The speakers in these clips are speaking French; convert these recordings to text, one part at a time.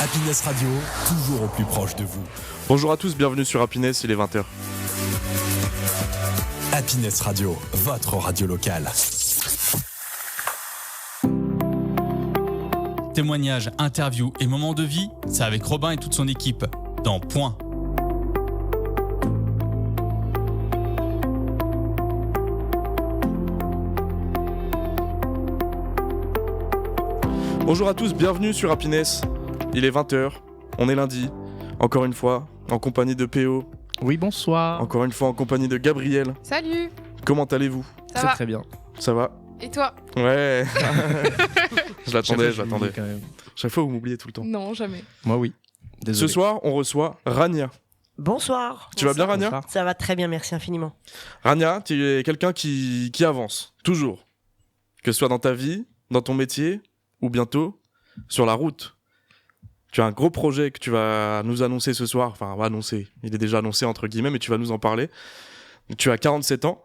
Happiness Radio, toujours au plus proche de vous. Bonjour à tous, bienvenue sur Happiness, il est 20h. Happiness Radio, votre radio locale. Témoignages, interviews et moments de vie, c'est avec Robin et toute son équipe, dans Point. Bonjour à tous, bienvenue sur Happiness, il est 20h, on est lundi, encore une fois, en compagnie de PO. Oui, bonsoir. Encore une fois en compagnie de Gabriel. Salut. Comment allez-vous ? Ça va Très bien. Ça va ? Et toi ? Ouais. Je l'attendais. Quand même. Chaque fois vous m'oubliez tout le temps. Non, jamais. Moi, oui. Désolé. Ce soir, on reçoit Rania. Bonsoir. Tu vas bien, Rania ? Bonsoir. Ça va très bien, merci infiniment. Rania, tu es quelqu'un qui avance, toujours. Que ce soit dans ta vie, dans ton métier, ou bientôt, sur la route. Tu as un gros projet que tu vas nous annoncer ce soir. Enfin, annoncer. Il est déjà annoncé, entre guillemets, mais tu vas nous en parler. Tu as 47 ans.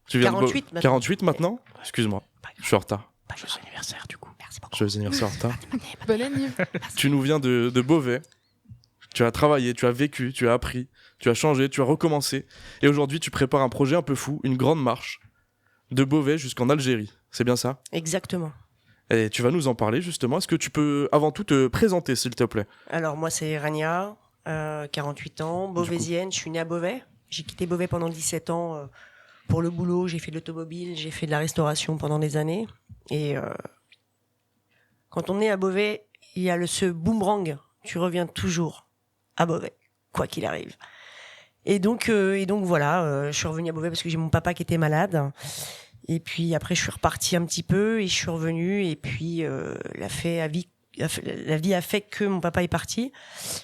Tu viens 48 maintenant. 48 maintenant ? Excuse-moi, je suis en retard. Joyeux anniversaire, du coup. Merci beaucoup. Joyeux anniversaire en retard. Bonne année. Tu nous viens de Beauvais. Tu as travaillé, tu as vécu, tu as appris, tu as changé, tu as recommencé. Et aujourd'hui, tu prépares un projet un peu fou, une grande marche de Beauvais jusqu'en Algérie. C'est bien ça ? Exactement. Et tu vas nous en parler justement. Est-ce que tu peux avant tout te présenter, s'il te plaît ? Alors moi c'est Rania, 48 ans, beauvaisienne, je suis née à Beauvais. J'ai quitté Beauvais pendant 17 ans pour le boulot, j'ai fait de l'automobile, j'ai fait de la restauration pendant des années. Et quand on est à Beauvais, il y a ce boomerang, tu reviens toujours à Beauvais, quoi qu'il arrive. Et donc voilà, je suis revenue à Beauvais parce que j'ai mon papa qui était malade. Et puis après, je suis repartie un petit peu et je suis revenue. Et puis la vie a fait que mon papa est parti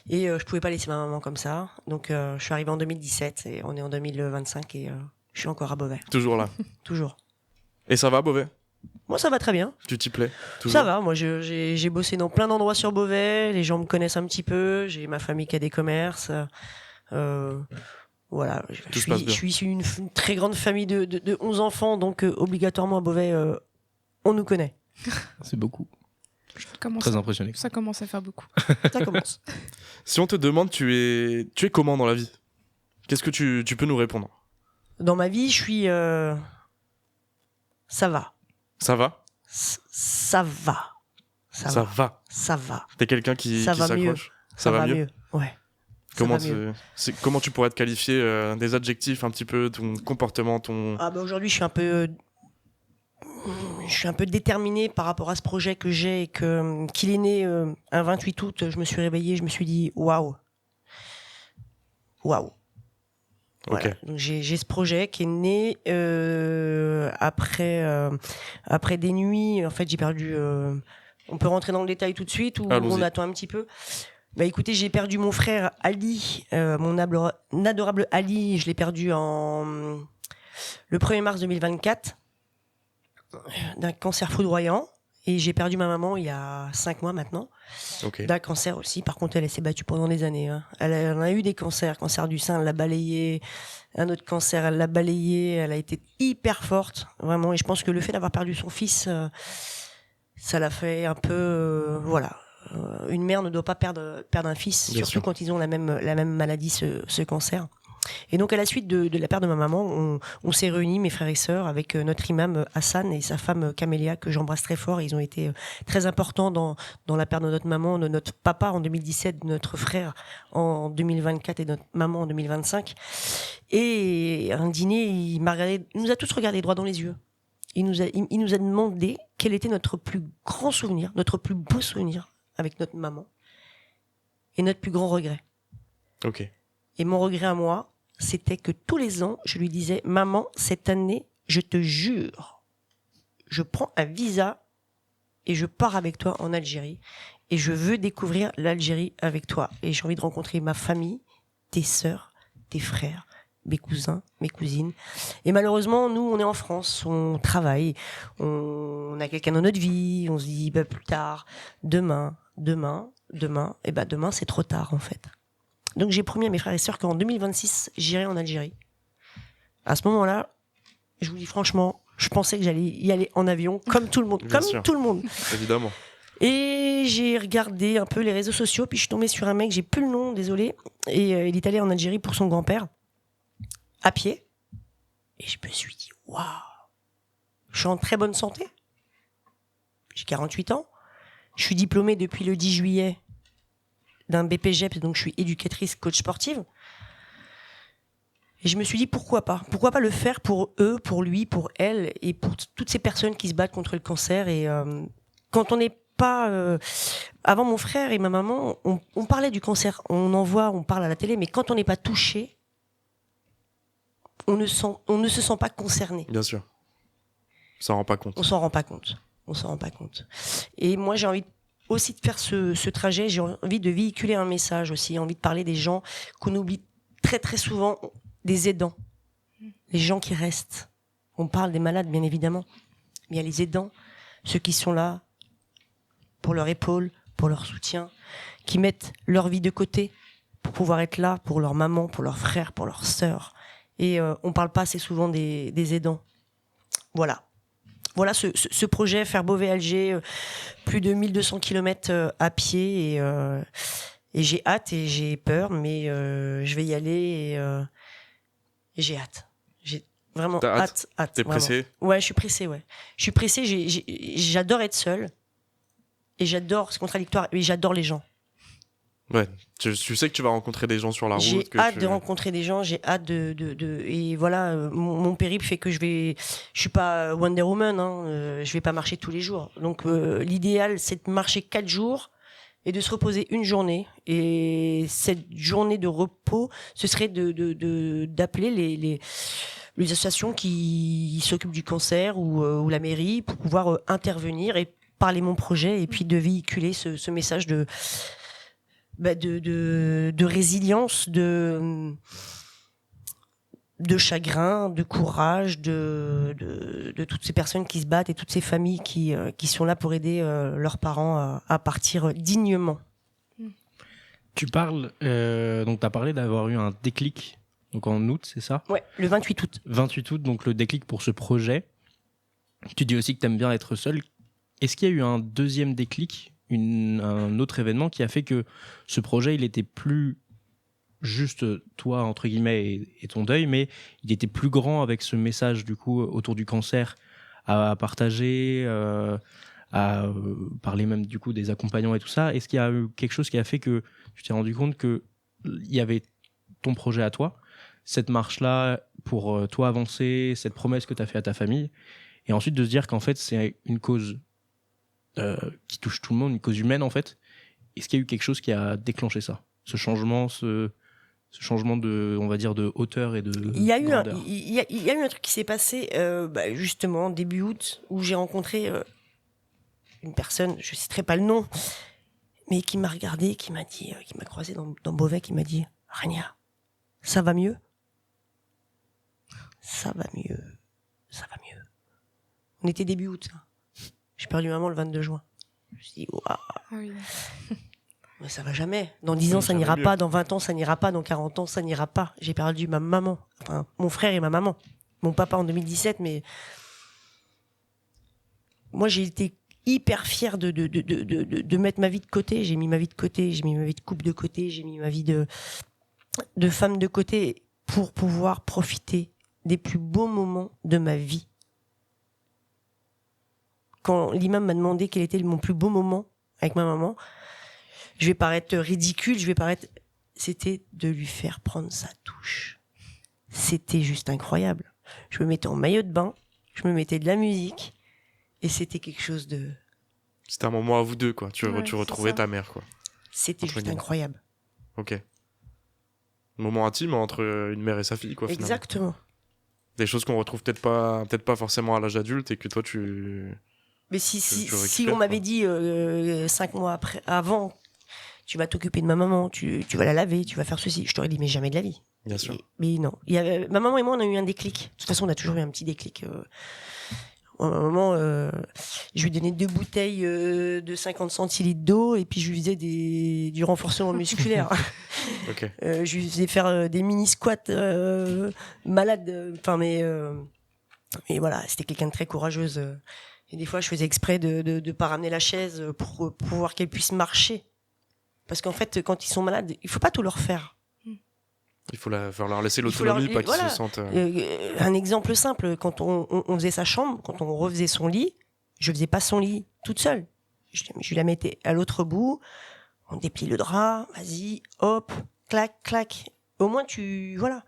et je pouvais pas laisser ma maman comme ça. Donc je suis arrivée en 2017 et on est en 2025 et je suis encore à Beauvais. Toujours là. Toujours. Et ça va, Beauvais ? Moi, ça va très bien. Tu t'y plais ? Toujours. Ça va. Moi, j'ai bossé dans plein d'endroits sur Beauvais. Les gens me connaissent un petit peu. J'ai ma famille qui a des commerces. Voilà, je suis issu d'une très grande famille de 11 enfants, donc obligatoirement à Beauvais, on nous connaît. C'est beaucoup. Commence Très impressionné. Ça commence à faire beaucoup. Ça commence. Si on te demande, tu es comment dans la vie ? Qu'est-ce que tu peux nous répondre ? Dans ma vie, je suis... Ça va. Ça va ? Ça va. Ça va. Ça va. T'es quelqu'un qui Ça va s'accroche ? Ça va mieux ? Ouais. Comment tu pourrais te qualifier des adjectifs un petit peu, ton comportement, Ah bah aujourd'hui, je suis un peu déterminée par rapport à ce projet que j'ai et qu'il est né un 28 août. Je me suis réveillée, je me suis dit waouh. Voilà. Ok. Donc j'ai ce projet qui est né après des nuits. En fait, j'ai perdu. On peut rentrer dans le détail tout de suite ou Allons-y. on attend un petit peu. Bah écoutez, j'ai perdu mon frère Ali, mon adorable Ali. Je l'ai perdu le 1er mars 2024 d'un cancer foudroyant. Et j'ai perdu ma maman il y a 5 mois maintenant, Ok. d'un cancer aussi. Par contre, elle s'est battue pendant des années. Hein. Elle en a eu des cancers. Cancer du sein, elle l'a balayé. Un autre cancer, elle l'a balayé. Elle a été hyper forte, vraiment. Et je pense que le fait d'avoir perdu son fils, ça l'a fait un peu... voilà. Une mère ne doit pas perdre un fils, Bien surtout sûr. quand ils ont la même maladie, ce cancer. Et donc à la suite de la perte de ma maman, on s'est réunis, mes frères et sœurs, avec notre imam Hassan et sa femme Camélia, que j'embrasse très fort. Ils ont été très importants dans la perte de notre maman, de notre papa en 2017, de notre frère en 2024 et de notre maman en 2025. Et un dîner, il nous a tous regardé droit dans les yeux. Il nous a demandé quel était notre plus grand souvenir, notre plus beau souvenir avec notre maman et notre plus grand regret. Ok. Et mon regret à moi, c'était que tous les ans, je lui disais « Maman, cette année, je te jure, je prends un visa et je pars avec toi en Algérie. Et je veux découvrir l'Algérie avec toi. Et j'ai envie de rencontrer ma famille, tes sœurs, tes frères, mes cousins, mes cousines. Et malheureusement, nous, on est en France, on travaille, on a quelqu'un dans notre vie, on se dit bah, plus tard, demain, et bah demain, c'est trop tard en fait. Donc j'ai promis à mes frères et sœurs qu'en 2026, j'irai en Algérie. À ce moment-là, je vous dis franchement, je pensais que j'allais y aller en avion, comme tout le monde, Bien sûr. tout le monde. Évidemment. Et j'ai regardé un peu les réseaux sociaux, puis je suis tombée sur un mec, j'ai plus le nom, désolé. Et il est allé en Algérie pour son grand-père, à pied. Et je me suis dit, waouh, je suis en très bonne santé. J'ai 48 ans. Je suis diplômée depuis le 10 juillet d'un BPGEPS, donc je suis éducatrice coach sportive. Et je me suis dit, pourquoi pas le faire pour eux, pour lui, pour elle, et pour toutes ces personnes qui se battent contre le cancer. Et quand on n'est pas... avant, mon frère et ma maman, on parlait du cancer, on parle à la télé, mais quand on n'est pas touché, on ne se sent pas concerné. Bien sûr. On s'en rend pas compte. On s'en rend pas compte. Et moi, j'ai envie aussi de faire ce trajet, j'ai envie de véhiculer un message aussi, envie de parler des gens qu'on oublie très très souvent, des aidants, les gens qui restent. On parle des malades, bien évidemment, mais il y a les aidants, ceux qui sont là pour leur épaule, pour leur soutien, qui mettent leur vie de côté pour pouvoir être là pour leur maman, pour leurs frères, pour leurs sœurs. Et on parle pas assez souvent des aidants. Voilà ce projet, faire Beauvais-Alger, plus de 1200 km à pied. Et j'ai hâte et j'ai peur, mais je vais y aller et j'ai hâte. J'ai vraiment hâte. T'es pressé? Ouais, je suis pressée, ouais. Je suis pressée, j'adore être seule. Et j'adore, c'est contradictoire, mais j'adore les gens. Ouais, tu sais que tu vas rencontrer des gens sur la route. J'ai hâte de rencontrer des gens, j'ai hâte et voilà, mon périple fait que je suis pas Wonder Woman, je vais pas marcher tous les jours. Donc l'idéal, c'est de marcher 4 jours et de se reposer une journée. Et cette journée de repos, ce serait d'appeler les associations qui s'occupent du cancer ou la mairie pour pouvoir intervenir et parler mon projet et puis de véhiculer ce message de résilience, de chagrin, de courage, de toutes ces personnes qui se battent et toutes ces familles qui sont là pour aider leurs parents à partir dignement. Tu parles, donc tu as parlé d'avoir eu un déclic donc en août, c'est ça? Ouais, le 28 août. 28 août, donc le déclic pour ce projet. Tu dis aussi que tu aimes bien être seul. Est-ce qu'il y a eu un deuxième déclic, un autre événement qui a fait que ce projet, il était plus juste toi, entre guillemets, et ton deuil, mais il était plus grand avec ce message, du coup, autour du cancer à partager, à parler même, du coup, des accompagnants et tout ça. Est-ce qu'il y a eu quelque chose qui a fait que tu t'es rendu compte qu'il y avait ton projet à toi, cette marche-là pour toi avancer, cette promesse que tu as fait à ta famille, et ensuite de se dire qu'en fait, c'est une cause qui touche tout le monde, une cause humaine en fait. Est-ce qu'il y a eu quelque chose qui a déclenché ça, ce changement de, on va dire, de hauteur et de grandeur? Il y a eu un truc qui s'est passé justement début août où j'ai rencontré une personne, je citerai pas le nom, mais qui m'a regardé, qui m'a croisé dans Beauvais, qui m'a dit « Rania, ça va mieux ? Ça va mieux. On était début août. J'ai perdu maman le 22 juin. Je me suis dit, waouh. Oui. Mais ça va jamais. Dans 10 ans, ça n'ira pas. Dans 20 ans, ça n'ira pas. Dans 40 ans, ça n'ira pas. J'ai perdu ma maman. Enfin, mon frère et ma maman. Mon papa en 2017, mais moi, j'ai été hyper fière de mettre ma vie de côté. J'ai mis ma vie de côté. J'ai mis ma vie de couple de côté. J'ai mis ma vie de femme de côté pour pouvoir profiter des plus beaux moments de ma vie. Quand l'imam m'a demandé quel était mon plus beau moment avec ma maman, je vais paraître ridicule, c'était de lui faire prendre sa touche. C'était juste incroyable. Je me mettais en maillot de bain, je me mettais de la musique, et c'était quelque chose de... C'était un moment à vous deux, quoi. Tu Ouais, retrouvais c'est ça. ta mère, quoi. C'était Entre juste guillemets. incroyable. Ok. Un moment intime entre une mère et sa fille, quoi, finalement. Exactement. Des choses qu'on retrouve peut-être pas forcément à l'âge adulte et que toi, tu... Mais si tu on récupères, m'avait quoi. dit 5 mois avant, tu vas t'occuper de ma maman, tu vas la laver, tu vas faire ceci, je t'aurais dit mais jamais de la vie. Bien sûr. Mais non, ma maman et moi on a eu un déclic. De toute façon on a toujours eu un petit déclic. À un moment, je lui donnais 2 bouteilles de 50 centilitres d'eau et puis je lui faisais du renforcement musculaire. Ok. Je lui faisais faire des mini squats malades. Mais voilà, c'était quelqu'un de très courageuse. Et des fois, je faisais exprès de pas ramener la chaise pour pouvoir qu'elle puisse marcher. Parce qu'en fait, quand ils sont malades, il faut pas tout leur faire. Il faut leur laisser Il faut l'autonomie, leur- pas qu'ils voilà. se sentent. Un exemple simple, quand on faisait sa chambre, quand on refaisait son lit, je faisais pas son lit toute seule. Je la mettais à l'autre bout, on déplie le drap, vas-y, hop, clac, clac. Au moins, voilà.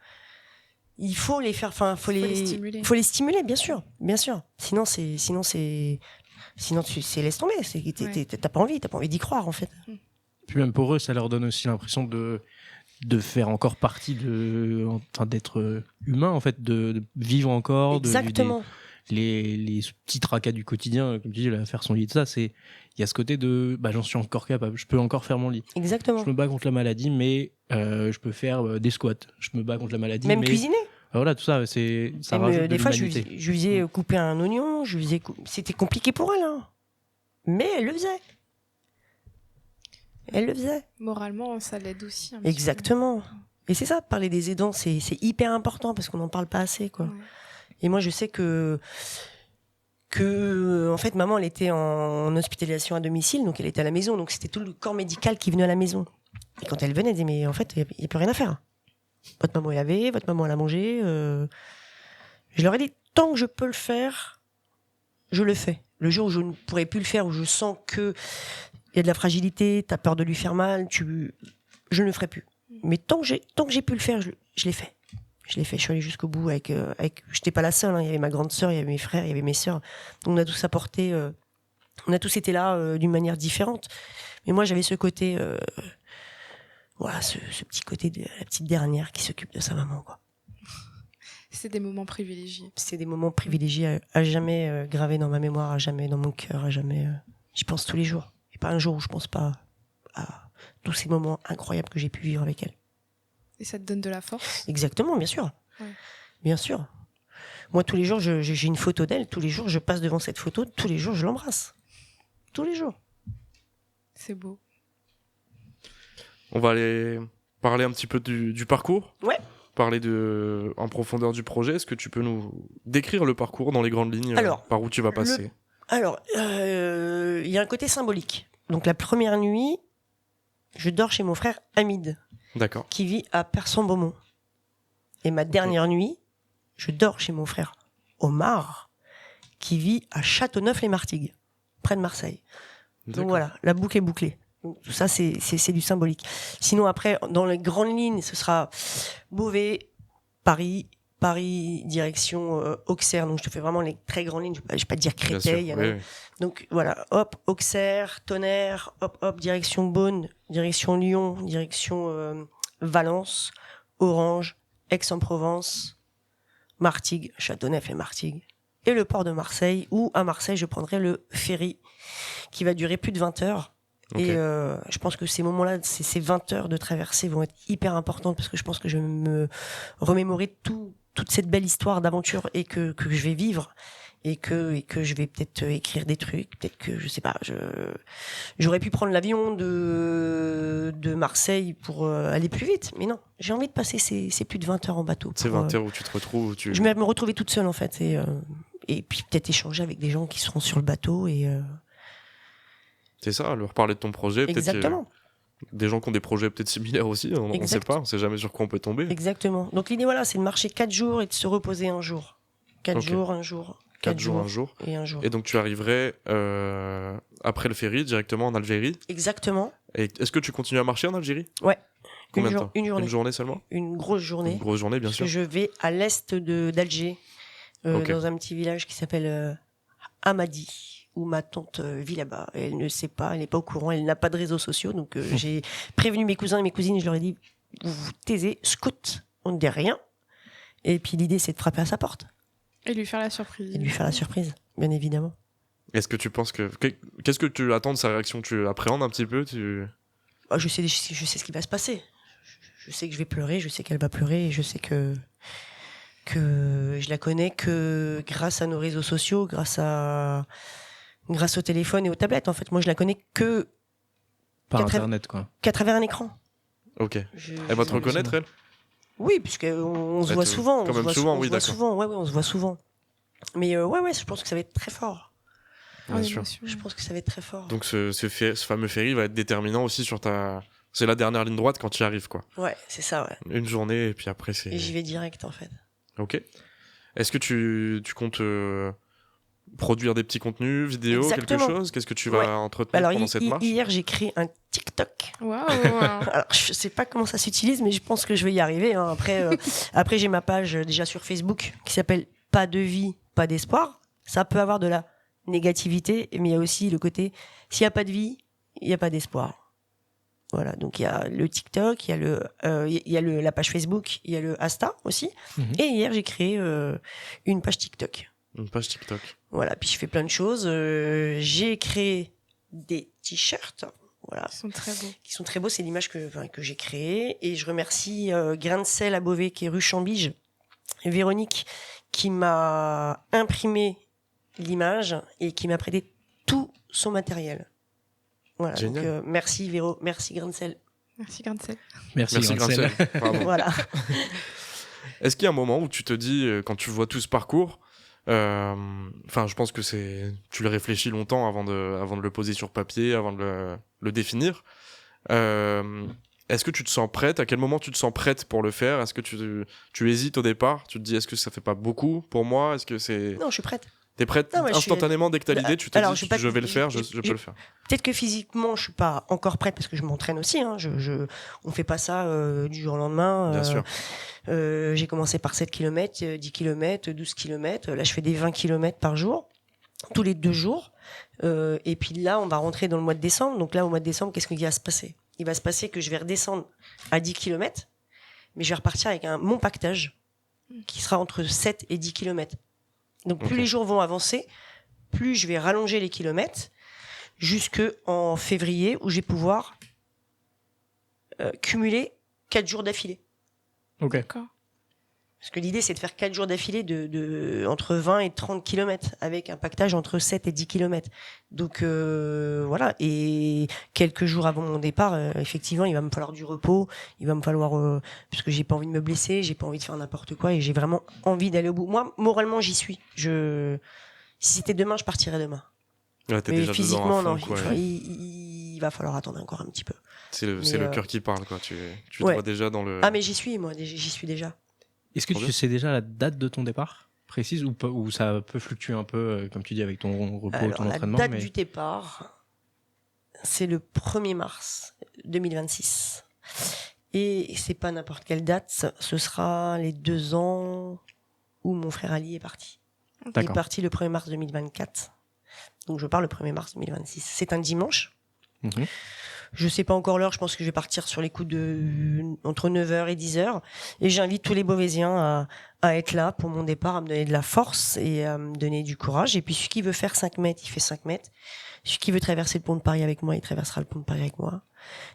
Il faut les faire, faut les stimuler. Faut les stimuler, bien sûr, bien sûr. Sinon, tu laisse tomber. T'as pas envie d'y croire, en fait. Puis même pour eux, ça leur donne aussi l'impression de faire encore partie d'être humain, en fait, de vivre encore, Exactement. les petits tracas du quotidien, comme tu dis, là, faire son lit, ça, il y a ce côté de, j'en suis encore capable, je peux encore faire mon lit. Exactement. Je me bats contre la maladie, mais je peux faire des squats. Je me bats contre la maladie, Même mais cuisiner. voilà, tout ça, ça Même, rajoute de des fois, je l'humanité. lui faisais couper un oignon, c'était compliqué pour elle, hein. Mais elle le faisait. Elle le faisait. Moralement, ça l'aide aussi. un petit peu. Exactement. Et c'est ça, parler des aidants, c'est hyper important parce qu'on n'en parle pas assez, quoi. Ouais. Et moi, je sais que en fait, maman, elle était en hospitalisation à domicile, donc elle était à la maison, donc c'était tout le corps médical qui venait à la maison. Et quand elle venait, elle disait, mais en fait, il n'y a plus rien à faire. Votre maman est lavée, votre maman elle a mangé. Je leur ai dit, tant que je peux le faire, je le fais. Le jour où je ne pourrai plus le faire, où je sens que il y a de la fragilité, tu as peur de lui faire mal, je ne le ferai plus. Mais tant que j'ai pu le faire, je l'ai fait. Je l'ai fait, je suis allée jusqu'au bout avec j'étais pas la seule, hein. Il y avait ma grande sœur, il y avait mes frères, il y avait mes sœurs. On a tous apporté, on a tous été là d'une manière différente. Mais moi, j'avais ce côté, voilà, ce petit côté de la petite dernière qui s'occupe de sa maman, quoi. C'est des moments privilégiés. C'est des moments privilégiés à jamais gravés dans ma mémoire, à jamais dans mon cœur, à jamais. J'y pense tous les jours. Et pas un jour où je pense pas à tous ces moments incroyables que j'ai pu vivre avec elle. Et ça te donne de la force. Exactement, bien sûr. Ouais. Bien sûr. Moi, tous les jours, j'ai une photo d'elle. Tous les jours, je passe devant cette photo. Tous les jours, je l'embrasse. Tous les jours. C'est beau. On va aller parler un petit peu du parcours. Ouais. Parler en profondeur du projet. Est-ce que tu peux nous décrire le parcours dans les grandes lignes, Alors, par où tu vas passer? Alors, il y a un côté symbolique. Donc, la première nuit, je dors chez mon frère Hamid, D'accord. qui vit à Persan-Beaumont. Et ma dernière nuit, je dors chez mon frère Omar, qui vit à Châteauneuf-les-Martigues, près de Marseille. Donc D'accord. voilà, la boucle est bouclée. Donc, tout ça, c'est du symbolique. Sinon, après, dans les grandes lignes, ce sera Beauvais, Paris, direction Auxerre. Donc, je te fais vraiment les très grandes lignes. Je vais pas te dire Bien sûr, Créteil. il y en a- oui, oui. Donc, voilà, hop, Auxerre, Tonnerre, hop, direction Beaune, direction Lyon, direction Valence, Orange, Aix-en-Provence, Martigues, Châteauneuf et Martigues. Et le port de Marseille, où à Marseille, je prendrai le ferry qui va durer plus de 20 heures. Ok. Et je pense que ces moments-là, ces 20 heures de traversée vont être hyper importantes parce que je pense que je vais me remémorer toute cette belle histoire d'aventure et que je vais vivre et que je vais peut-être écrire des trucs, peut-être que je sais pas, j'aurais pu prendre l'avion de Marseille pour aller plus vite, mais non, j'ai envie de passer ces plus de 20 heures en bateau. C'est pour, 20 heures où tu te retrouves. Où tu... Je vais me retrouver toute seule en fait et puis peut-être échanger avec des gens qui seront sur le bateau et C'est ça, leur parler de ton projet. Peut-être exactement. des gens qui ont des projets peut-être similaires aussi. On ne sait Exact. pas, on sait jamais sur quoi on peut tomber. Exactement. Donc l'idée, voilà, c'est de marcher 4 jours et de se reposer un jour. 4 Ok. jours, un jour. 4 jours, un jour. Et un jour. Et donc tu arriverais après le ferry directement en Algérie. Exactement. Et est-ce que tu continues à marcher en Algérie? Ouais. Combien de temps? Une journée. Une journée seulement? Une grosse journée. Une grosse journée, bien Parce sûr. que je vais à l'est d'Alger, Ok. dans un petit village qui s'appelle Hamadi, où ma tante vit là-bas. Elle ne sait pas, elle n'est pas au courant, elle n'a pas de réseaux sociaux. Donc j'ai prévenu mes cousins et mes cousines, je leur ai dit, vous vous taisez, scout, on ne dit rien. Et puis l'idée, c'est de frapper à sa porte Et lui faire la surprise. et de lui faire la surprise, bien évidemment. Est-ce que tu penses qu'est-ce que tu attends de sa réaction? Tu appréhendes un petit peu? Bah, je sais ce qui va se passer. Je sais que je vais pleurer, je sais qu'elle va pleurer, et je sais que je la connais que grâce à nos réseaux sociaux, grâce au téléphone et aux tablettes. En fait, moi, je la connais que Par Quatre- internet, quoi. qu'à travers un écran. Ok. Elle va te je- reconnaître, elle? Oui, puisqu'on se Elle voit te- souvent. quand même souvent, oui, d'accord. Souvent, ouais, on se voit souvent. Mais ouais, je pense que ça va être très fort. En Bien sûr. émotion. Je pense que ça va être très fort. Donc ce fameux ferry va être déterminant aussi sur ta... C'est la dernière ligne droite quand tu y arrives, quoi. Ouais, c'est ça, ouais. Une journée, et puis après, c'est... Et j'y vais direct, en fait. Ok. Est-ce que tu comptes produire des petits contenus, vidéos, Exactement. quelque chose? Qu'est-ce que tu vas Ouais. entretenir Alors, pendant cette marche? hier, j'ai créé un TikTok. Waouh. Alors, je sais pas comment ça s'utilise, mais je pense que je vais y arriver. Hein. Après, j'ai ma page déjà sur Facebook qui s'appelle Pas de vie, pas d'espoir. Ça peut avoir de la négativité, mais il y a aussi le côté s'il n'y a pas de vie, il n'y a pas d'espoir. Voilà, donc il y a le TikTok, il y a la page Facebook, il y a le Insta aussi. Mhm. Et hier, j'ai créé une page TikTok. Une page TikTok. Voilà, puis je fais plein de choses. J'ai créé des t-shirts. Voilà, Ils sont très beaux. qui sont très beaux. C'est l'image que j'ai créée. Et je remercie Grain de sel à Beauvais, qui est rue Chambige, Véronique, qui m'a imprimé l'image et qui m'a prêté tout son matériel. Voilà, Génial. donc merci Véro, merci Grain de sel. Merci, Garncel. Merci, Merci, Grancel. Grancel. Pardon. Voilà. Est-ce qu'il y a un moment où tu te dis, quand tu vois tout ce parcours, enfin, je pense que tu le réfléchis longtemps avant de le poser sur papier, avant de le définir. Est-ce que tu te sens prête? À quel moment tu te sens prête pour le faire? Est-ce que tu hésites au départ? Tu te dis, est-ce que ça fait pas beaucoup pour moi? Est-ce que c'est... Non, je suis prête. T'es prête Non, ouais, je suis- instantanément dès que t'as l'idée, tu te Alors, dis, je suis pas- je vais le faire, je je- peux le faire. Peut-être que physiquement, je suis pas encore prête parce que je m'entraîne aussi. Hein. On fait pas ça du jour au lendemain. Bien sûr. J'ai commencé par 7 km, 10 km, 12 km. Là, je fais des 20 km par jour, tous les 2 jours. Et puis là, on va rentrer dans le mois de décembre. Donc là, au mois de décembre, qu'est-ce qu'il va se passer? Il va se passer que je vais redescendre à 10 km, mais je vais repartir avec mon pactage qui sera entre 7 et 10 km. Donc plus Ok. les jours vont avancer, plus je vais rallonger les kilomètres jusqu'en février où je vais pouvoir cumuler 4 jours d'affilée. Ok. D'accord. Parce que l'idée, c'est de faire 4 jours d'affilée entre 20 et 30 km avec un pactage entre 7 et 10 km. Donc voilà, et quelques jours avant mon départ, effectivement, il va me falloir du repos, il va me falloir parce que j'ai pas envie de me blesser, j'ai pas envie de faire n'importe quoi et j'ai vraiment envie d'aller au bout. Moi, moralement, j'y suis. Si c'était demain, je partirais demain. Ouais, t'es Mais déjà dedans physiquement, à fond, non, quoi. il va falloir attendre encore un petit peu. C'est le mais, cœur qui parle, quoi. Tu te ouais. vois déjà dans le... Ah mais j'y suis, moi, j'y suis déjà. Est-ce que Trop tu bien. sais déjà la date de ton départ précise ou ça peut fluctuer un peu, comme tu dis, avec ton repos, Alors, ton la entraînement date mais... du départ, c'est le 1er mars 2026. Et c'est pas n'importe quelle date, ce sera les 2 ans où mon frère Ali est parti. Il est D'accord. parti le 1er mars 2024. Donc je pars le 1er mars 2026. C'est un dimanche. Mhm. Je sais pas encore l'heure, je pense que je vais partir sur les coups de entre 9h et 10h. Et j'invite tous les Beauvaisiens à être là pour mon départ, à me donner de la force et à me donner du courage. Et puis celui qui veut faire 5 mètres, il fait 5 mètres. Celui qui veut traverser le pont de Paris avec moi, il traversera le pont de Paris avec moi.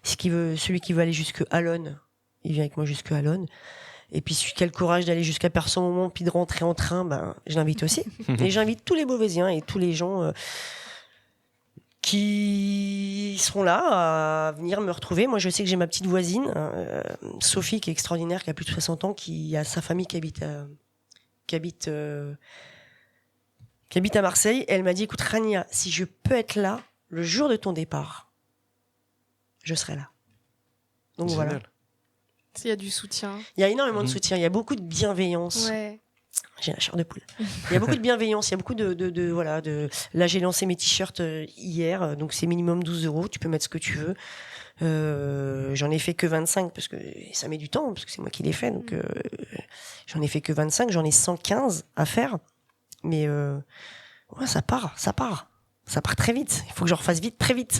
Celui qui veut aller jusque Allonne, il vient avec moi jusque Allonne. Et puis celui qui a le courage d'aller jusqu'à Person-Momont puis de rentrer en train, ben je l'invite aussi. Et j'invite tous les Beauvaisiens et tous les gens qui seront là à venir me retrouver. Moi, je sais que j'ai ma petite voisine, Sophie, qui est extraordinaire, qui a plus de 60 ans, qui a sa famille qui habite à Marseille. Elle m'a dit, écoute, Rania, si je peux être là le jour de ton départ, je serai là. Donc Génial. voilà. S'il y a du soutien. Il y a énormément de Mhm. soutien, il y a beaucoup de bienveillance. Ouais. J'ai la chair de poule. Il y a beaucoup de bienveillance, il y a beaucoup voilà, là, j'ai lancé mes t-shirts hier, donc c'est minimum 12 €. Tu peux mettre ce que tu veux. J'en ai fait que 25 parce que ça met du temps, parce que c'est moi qui l'ai fait. Donc, j'en ai fait que 25. J'en ai 115 à faire. Mais, ouais, ça part. Ça part très vite. Il faut que je refasse vite, très vite.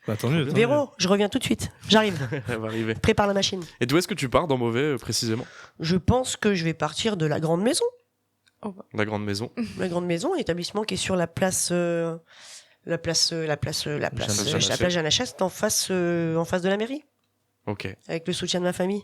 Bah, tant mieux, tant mieux. Véro, je reviens tout de suite. J'arrive. Elle va arriver. Prépare la machine. Et d'où est-ce que tu pars dans Beauvais, précisément? Je pense que je vais partir de la grande maison. La grande maison. La grande maison, l'établissement qui est sur la place Jeanne Hachette, en face de la mairie, Ok. avec le soutien de ma famille.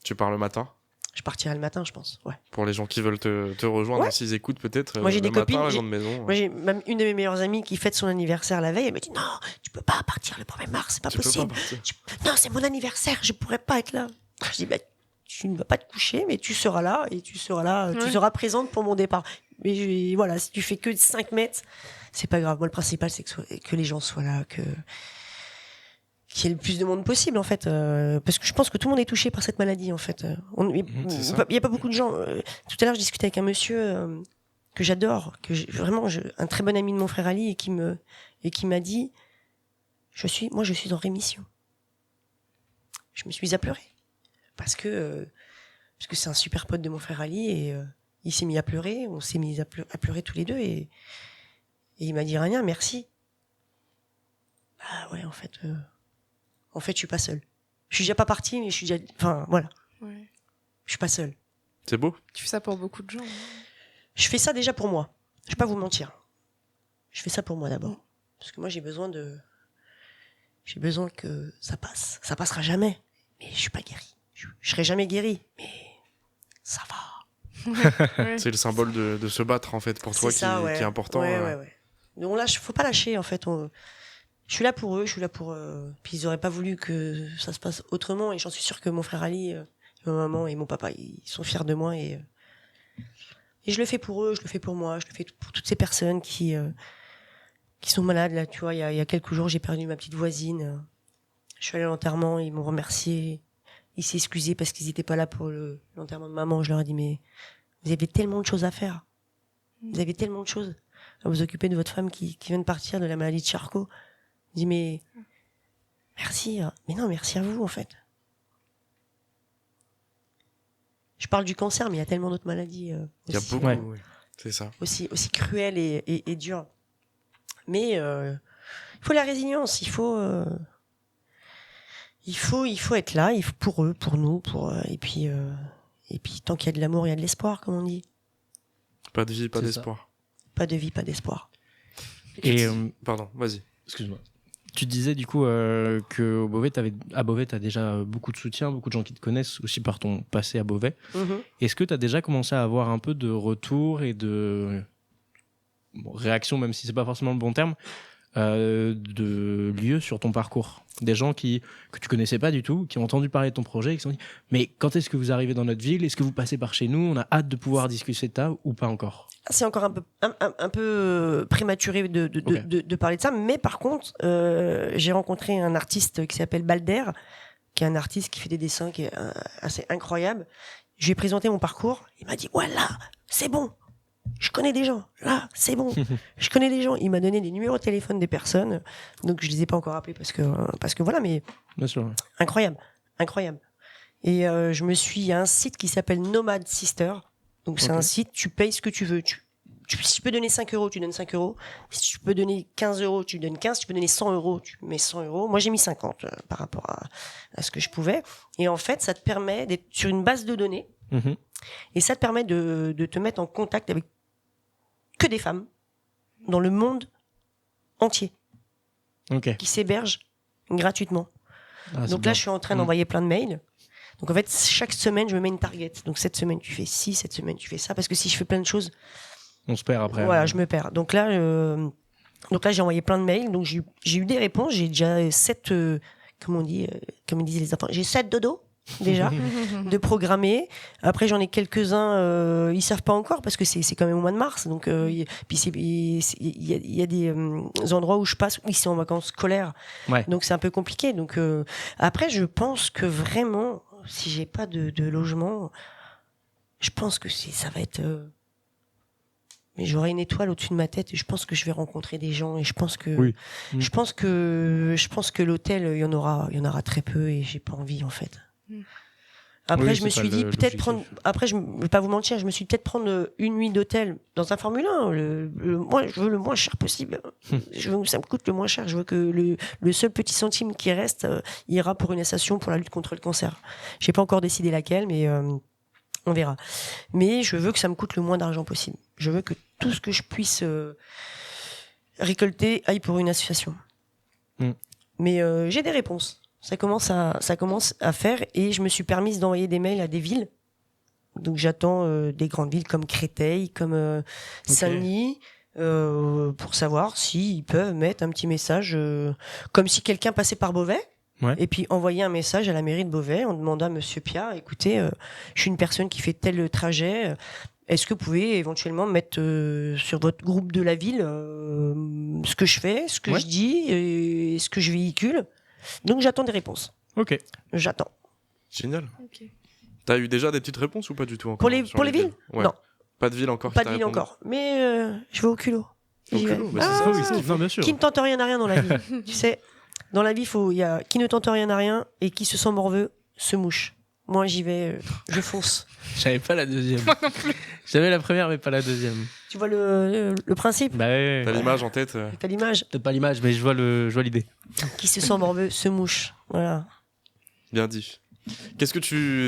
Tu pars le matin? Je partirai le matin, je pense. Ouais. Pour les gens qui veulent te rejoindre, Ouais. s'ils écoutent peut-être. Moi, j'ai le des matin, copines, la j'ai- grande maison. Moi, j'ai même une de mes meilleures amies qui fête son anniversaire la veille. Elle me dit non, tu peux pas partir le 1er mars, c'est pas Tu peux pas possible. partir. Non, c'est mon anniversaire, je pourrais pas être là. Je dis bah, tu ne vas pas te coucher, mais tu seras là et tu seras là, tu Ouais. seras présente pour mon départ. Mais voilà, si tu fais que 5 mètres, c'est pas grave. Moi, le principal, c'est que les gens soient là, qu'il y ait le plus de monde possible, en fait. Parce que je pense que tout le monde est touché par cette maladie, en fait. Il n'y a pas beaucoup de gens. Tout à l'heure, je discutais avec un monsieur que j'adore, vraiment un très bon ami de mon frère Ali, et qui m'a dit, je suis en rémission. Je me suis mise à pleurer. Parce que c'est un super pote de mon frère Ali, et il s'est mis à pleurer, on s'est mis à pleurer tous les deux, et il m'a dit, Rania, merci. Ah ouais, en fait, je suis pas seule. Je suis déjà pas partie, mais je suis déjà, enfin, voilà. Ouais. Je suis pas seule. C'est beau. Tu fais ça pour beaucoup de gens. Je fais ça déjà pour moi. Je vais pas vous mentir. Je fais ça pour moi d'abord. Parce que moi, j'ai besoin que ça passe. Ça passera jamais. Mais je suis pas guérie. Je serai jamais guérie. Mais ça va. Ouais. C'est le symbole de se battre, en fait, pour toi, C'est ça, qui est important. Ouais. Donc là, faut pas lâcher, en fait. Je suis là pour eux, Puis ils auraient pas voulu que ça se passe autrement, et j'en suis sûre que mon frère Ali, et ma maman et mon papa, ils sont fiers de moi, et je le fais pour eux, je le fais pour moi, je le fais pour toutes ces personnes qui sont malades, là, tu vois. Il y a quelques jours, j'ai perdu ma petite voisine. Je suis allée à l'enterrement, ils m'ont remercié. Ils s'est excusés parce qu'ils étaient pas là pour l'enterrement de maman. Je leur ai dit, mais vous avez tellement de choses à faire. Vous avez tellement de choses à vous occuper de votre femme qui vient de partir de la maladie de Charcot. Je dis, mais merci. Mais non, merci à vous, en fait. Je parle du cancer, mais il y a tellement d'autres maladies Il y a aussi, beaucoup, Ouais. oui. C'est ça. aussi cruelles et dures. Mais il faut la résilience, il faut être là, pour eux, pour nous, et puis tant qu'il y a de l'amour, il y a de l'espoir, comme on dit. Pas de vie, pas C'est d'espoir. Pas de vie, pas d'espoir. Et Pardon, vas-y. excuse-moi. Tu disais du coup que à Beauvais, tu as déjà beaucoup de soutien, beaucoup de gens qui te connaissent aussi par ton passé à Beauvais. Est-ce que tu as déjà commencé à avoir un peu de retour et de réaction, même si c'est pas forcément le bon terme, de lieux sur ton parcours? Des gens que tu connaissais pas du tout, qui ont entendu parler de ton projet et qui se sont dit « Mais quand est-ce que vous arrivez dans notre ville? Est-ce que vous passez par chez nous? On a hâte de pouvoir discuter de ça ou pas encore ?» C'est encore un peu prématuré de parler de ça, mais par contre, j'ai rencontré un artiste qui s'appelle Balder, qui est un artiste qui fait des dessins qui est assez incroyable. Je lui ai présenté mon parcours, il m'a dit voilà, c'est bon, je connais des gens, là, c'est bon, je connais des gens. Il m'a donné des numéros de téléphone des personnes, donc je les ai pas encore appelés parce que voilà, mais Bien sûr. incroyable. Et il y a un site qui s'appelle Nomad Sister. Donc c'est un site, tu payes ce que tu veux. Si tu peux donner 5 euros, tu donnes 5 euros. Si tu peux donner 15 euros, tu donnes 15. Si tu peux donner 100 euros, tu mets 100 euros. Moi, j'ai mis 50 par rapport à ce que je pouvais. Et en fait, ça te permet d'être sur une base de données. Mhm. Et ça te permet de te mettre en contact avec que des femmes dans le monde entier Ok. qui s'hébergent gratuitement. Ah, c'est Donc bien. là, je suis en train d'envoyer plein de mails. Donc en fait, chaque semaine, je me mets une target. Donc cette semaine, tu fais ci, cette semaine, tu fais ça. Parce que si je fais plein de choses, On se perd après. voilà, je me perds. Donc là, j'ai envoyé plein de mails. Donc j'ai eu des réponses. J'ai déjà 7, comme ils disent les enfants, j'ai 7 dodos déjà de programmer. Après, j'en ai quelques-uns, ils savent pas encore parce que c'est quand même au mois de mars. Donc puis il y a des endroits où je passe où ils sont en vacances scolaires. Ouais. Donc c'est un peu compliqué. Donc après, je pense que vraiment, si j'ai pas de logement, je pense que ça va être. Mais j'aurai une étoile au-dessus de ma tête et je pense que je vais rencontrer des gens et je pense que Oui. je pense que l'hôtel il y en aura très peu et j'ai pas envie en fait. Après Oui, je me c'est suis pas dit l'objectif. peut-être prendre après je vais pas vous mentir, je me suis peut-être prendre une nuit d'hôtel dans un Formule 1 moi je veux le moins cher possible. Je veux que ça me coûte le moins cher, je veux que le seul petit centime qui reste ira pour une association pour la lutte contre le cancer. J'ai pas encore décidé laquelle mais on verra. Mais je veux que ça me coûte le moins d'argent possible. Je veux que tout ce que je puisse récolter aille pour une association. Mais j'ai des réponses. Ça commence à faire et je me suis permise d'envoyer des mails à des villes. Donc j'attends des grandes villes comme Créteil, comme Saint-Denis, pour savoir s'ils peuvent mettre un petit message, comme si quelqu'un passait par Beauvais. Ouais. Et puis envoyer un message à la mairie de Beauvais en demandant à Monsieur Pia, écoutez, je suis une personne qui fait tel trajet, est-ce que vous pouvez éventuellement mettre sur votre groupe de la ville ce que je fais, ce que Ouais. je dis et ce que je véhicule. Donc j'attends des réponses. Ok. J'attends. Génial. Ok. T'as eu déjà des petites réponses ou pas du tout encore Pour les sur villes Ouais. Non. Pas de ville encore. Pas qui de t'a ville répondu encore. Mais je vais au culot. Au J'y vais. culot, bah, c'est ça, Ah, oui, c'est Non, bien sûr. qui ne tente rien n'a rien dans la vie. Tu sais, dans la vie, il y a qui ne tente rien n'a rien et qui se sent morveux se mouche. Moi, j'y vais, je fonce. J'avais pas la deuxième. J'avais la première, mais pas la deuxième. Tu vois le principe? Bah ouais. T'as l'image en tête T'as l'image? Peut-être pas l'image, mais je vois l'idée. Qui se sent morveux se mouche. Voilà. Bien dit. Qu'est-ce que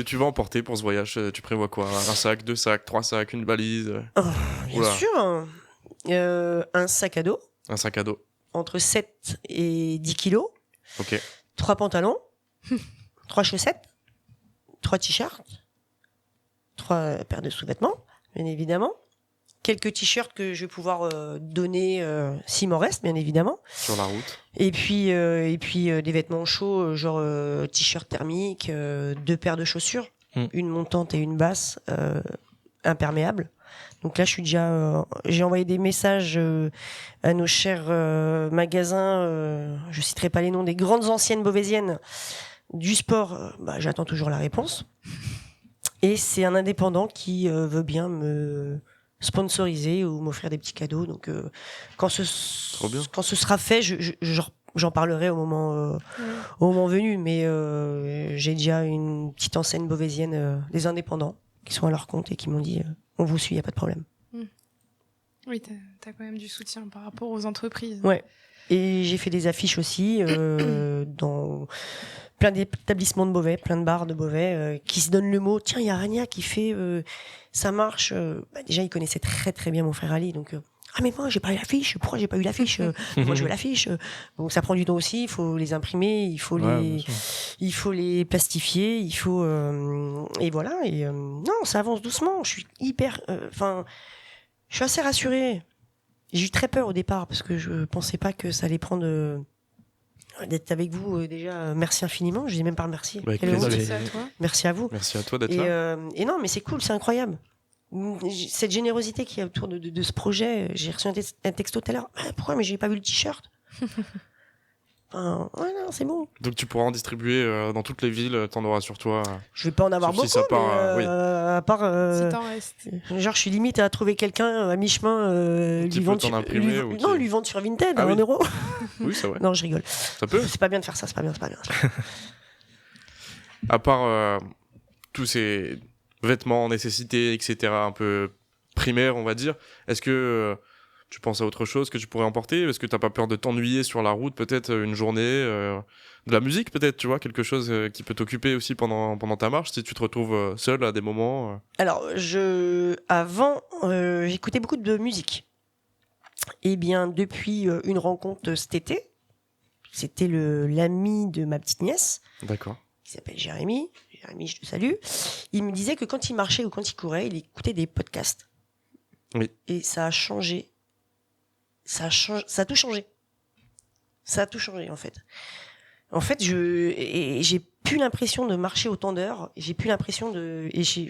tu vas emporter pour ce voyage? Tu prévois quoi? Un sac, 2 sacs, 3 sacs, une valise? Bien Oula. sûr. Un sac à dos Un sac à dos. entre 7 et 10 kilos. Ok. 3 pantalons. 3 chaussettes. 3 t-shirts. 3 paires de sous-vêtements, bien évidemment. Quelques t-shirts que je vais pouvoir donner s'il m'en reste, bien évidemment. Sur la route. Et puis des vêtements chauds, genre t-shirt thermique, 2 paires de chaussures, une montante et une basse, imperméables. Donc là, je suis déjà. J'ai envoyé des messages à nos chers magasins. Je citerai pas les noms des grandes anciennes beauvaisiennes du sport. J'attends toujours la réponse. Et c'est un indépendant qui veut bien me sponsoriser ou m'offrir des petits cadeaux. Donc quand ce sera fait, j'en parlerai au moment venu. Mais j'ai déjà une petite enseigne beauvaisienne des indépendants qui sont à leur compte et qui m'ont dit on vous suit, il n'y a pas de problème. Oui, t'as quand même du soutien par rapport aux entreprises. Ouais. Et j'ai fait des affiches aussi dans plein d'établissements de Beauvais, plein de bars de Beauvais qui se donnent le mot. Tiens, il y a Rania qui fait ça marche. Déjà, il connaissait très très bien mon frère Ali, donc ah mais moi j'ai pas eu l'affiche. Pourquoi j'ai pas eu l'affiche? Moi je veux l'affiche. Donc ça prend du temps aussi. Il faut les imprimer, il faut les plastifier, il faut et voilà. Et non, ça avance doucement. Je suis hyper, je suis assez rassurée. J'ai eu très peur au départ parce que je pensais pas que ça allait prendre d'être avec vous. Déjà, merci infiniment. Je dis même pas remercier. Avec Quelle plaisir. honte. Merci à toi. Merci à vous. Merci à toi d'être là. Et non, mais c'est cool, c'est incroyable. Cette générosité qu'il y a autour de ce projet. J'ai reçu un texto tout à l'heure. Pourquoi? Mais j'ai pas vu le t-shirt. Ouais, non, c'est bon. Donc tu pourras en distribuer dans toutes les villes, t'en auras sur toi. Je vais pas en avoir Sauf beaucoup, si ça part, mais à part. Si t'en restes. Genre, je suis limite à trouver quelqu'un à mi-chemin, Qui lui peut vendre t'en sur, imprimer ou qui- lui vendre sur Vinted Ah à oui. 1 euro. Oui, c'est vrai. Non, je rigole. Ça peut. C'est pas bien de faire ça, c'est pas bien. À part tous ces vêtements en nécessité, etc., un peu primaires, on va dire, est-ce que tu penses à autre chose que tu pourrais emporter? Est-ce que t'as pas peur de t'ennuyer sur la route, peut-être une journée de la musique, peut-être, tu vois, quelque chose qui peut t'occuper aussi pendant ta marche, si tu te retrouves seul à des moments Alors, avant, j'écoutais beaucoup de musique. Eh bien, depuis une rencontre cet été, c'était l'ami de ma petite nièce, D'accord. qui s'appelle Jérémy. Jérémy, je te salue. Il me disait que quand il marchait ou quand il courait, il écoutait des podcasts. Oui. Et ça a changé. Ça a tout changé. Ça a tout changé, en fait. En fait, j'ai plus l'impression de marcher autant d'heures. J'ai plus l'impression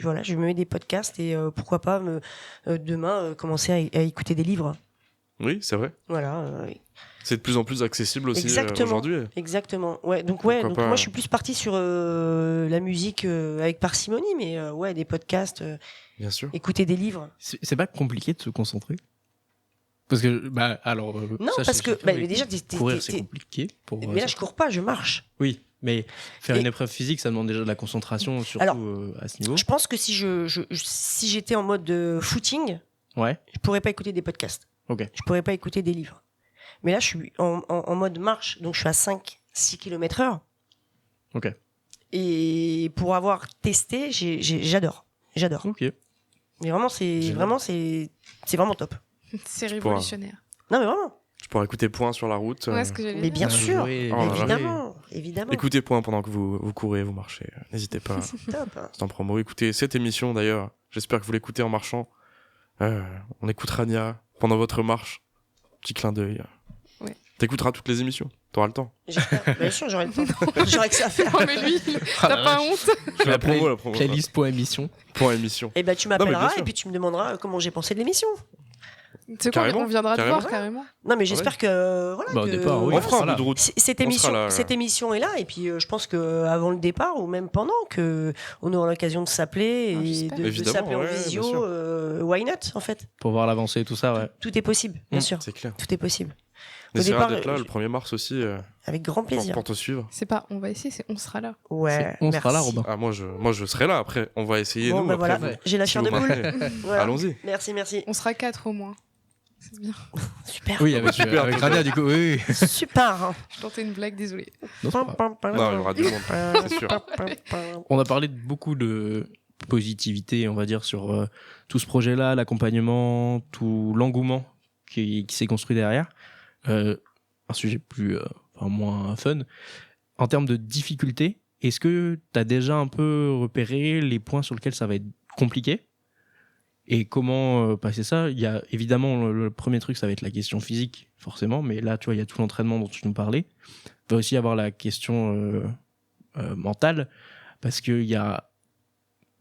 voilà, je me mets des podcasts et pourquoi pas demain commencer à écouter des livres. Oui, c'est vrai. Voilà. C'est de plus en plus accessible aussi Exactement. aujourd'hui. Exactement. Ouais. Donc Pourquoi pas, moi je suis plus partie sur la musique avec parcimonie, mais ouais, des podcasts, Bien sûr. écouter des livres. C'est pas compliqué de se concentrer? Parce que, alors. Non, ça, parce je que sais pas, mais déjà, courir, c'est compliqué. mais là je cours pas, je marche. Oui, mais faire Et- une épreuve physique, ça demande déjà de la concentration, surtout Alors, à ce niveau. Je pense que si si j'étais en mode footing, Ouais, je pourrais pas écouter des podcasts. ok. Je pourrais pas écouter des livres. Mais là, je suis en mode marche, donc je suis à 5-6 km/h. Ok. Et pour avoir testé, j'adore. J'adore. Ok. Mais vraiment, c'est vraiment top. C'est révolutionnaire. Non, mais vraiment. Je pourrais écouter Point sur la route. Ouais, ce que j'allais Mais dire. bien sûr. joué, Oh là là. Évidemment. Écoutez Point pendant que vous courez, vous marchez. N'hésitez pas. C'est top. C'est en promo. Écoutez cette émission d'ailleurs. J'espère que vous l'écoutez en marchant. On écoute Rania pendant votre marche. Petit clin d'œil. Ouais. T'écouteras toutes les émissions. T'auras le temps. J'espère. Bien sûr, j'aurai le temps. J'aurai que ça à faire. Non, mais lui, t'as pas honte. C'est la promo, la promo. Playlist pour émission. Pour émission. Et ben tu Non, mais bien m'appelleras sûr. et puis tu me demanderas comment j'ai pensé de l'émission. C'est quoi, Carrément, on viendra te carrément. voir carrément. Non mais j'espère que voilà. Bah, au que- départ, oui. On fera un voilà. bout de route. Cette On émission, sera là, cette émission est là et puis je pense que avant le départ ou même pendant que on aura l'occasion de s'appeler Ah, et j'espère. de Évidemment, s'appeler en ouais, bien visio. sûr. Why not en fait? Pour voir l'avancée et tout ça, ouais. Tout est possible, bien sûr. C'est clair. Tout est possible. On essaiera départ, d'être là je- le 1er mars aussi Avec grand plaisir. pour te suivre. C'est pas on va essayer, c'est on sera là. Ouais. On sera là, merci. Robin. Ah, moi je serai là après. On va essayer Bon nous. bah après, voilà, vous. j'ai la Si chair vous de poule. m'appelez. Voilà. Allons-y. Merci. On sera 4 au moins. C'est bien. Super. Oui, avec, Super, avec super. Rania, du coup, oui. Super. hein. Je tentais une blague, désolé. Non, c'est pas grave. Non, il y aura du monde, c'est sûr. On a parlé de beaucoup de positivité, on va dire, sur tout ce projet-là, l'accompagnement, tout l'engouement qui s'est construit derrière. Un sujet moins fun. En termes de difficulté, est-ce que tu as déjà un peu repéré les points sur lesquels ça va être compliqué? Et comment passer ça? Il y a évidemment le premier truc, ça va être la question physique, forcément, mais là, tu vois, il y a tout l'entraînement dont tu nous parlais. Il va aussi y avoir la question mentale, parce qu'il y a,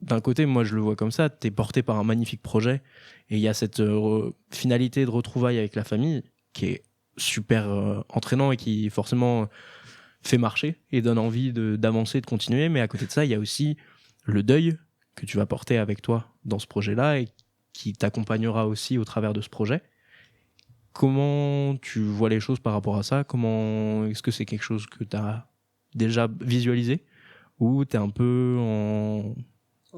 d'un côté, moi je le vois comme ça, t'es porté par un magnifique projet, et il y a cette finalité de retrouvailles avec la famille qui est super entraînant et qui forcément fait marcher et donne envie d'avancer, de continuer. Mais à côté de ça, il y a aussi le deuil que tu vas porter avec toi dans ce projet-là et qui t'accompagnera aussi au travers de ce projet. Comment tu vois les choses par rapport à ça? Est-ce que c'est quelque chose que tu as déjà visualisé ou tu es un peu On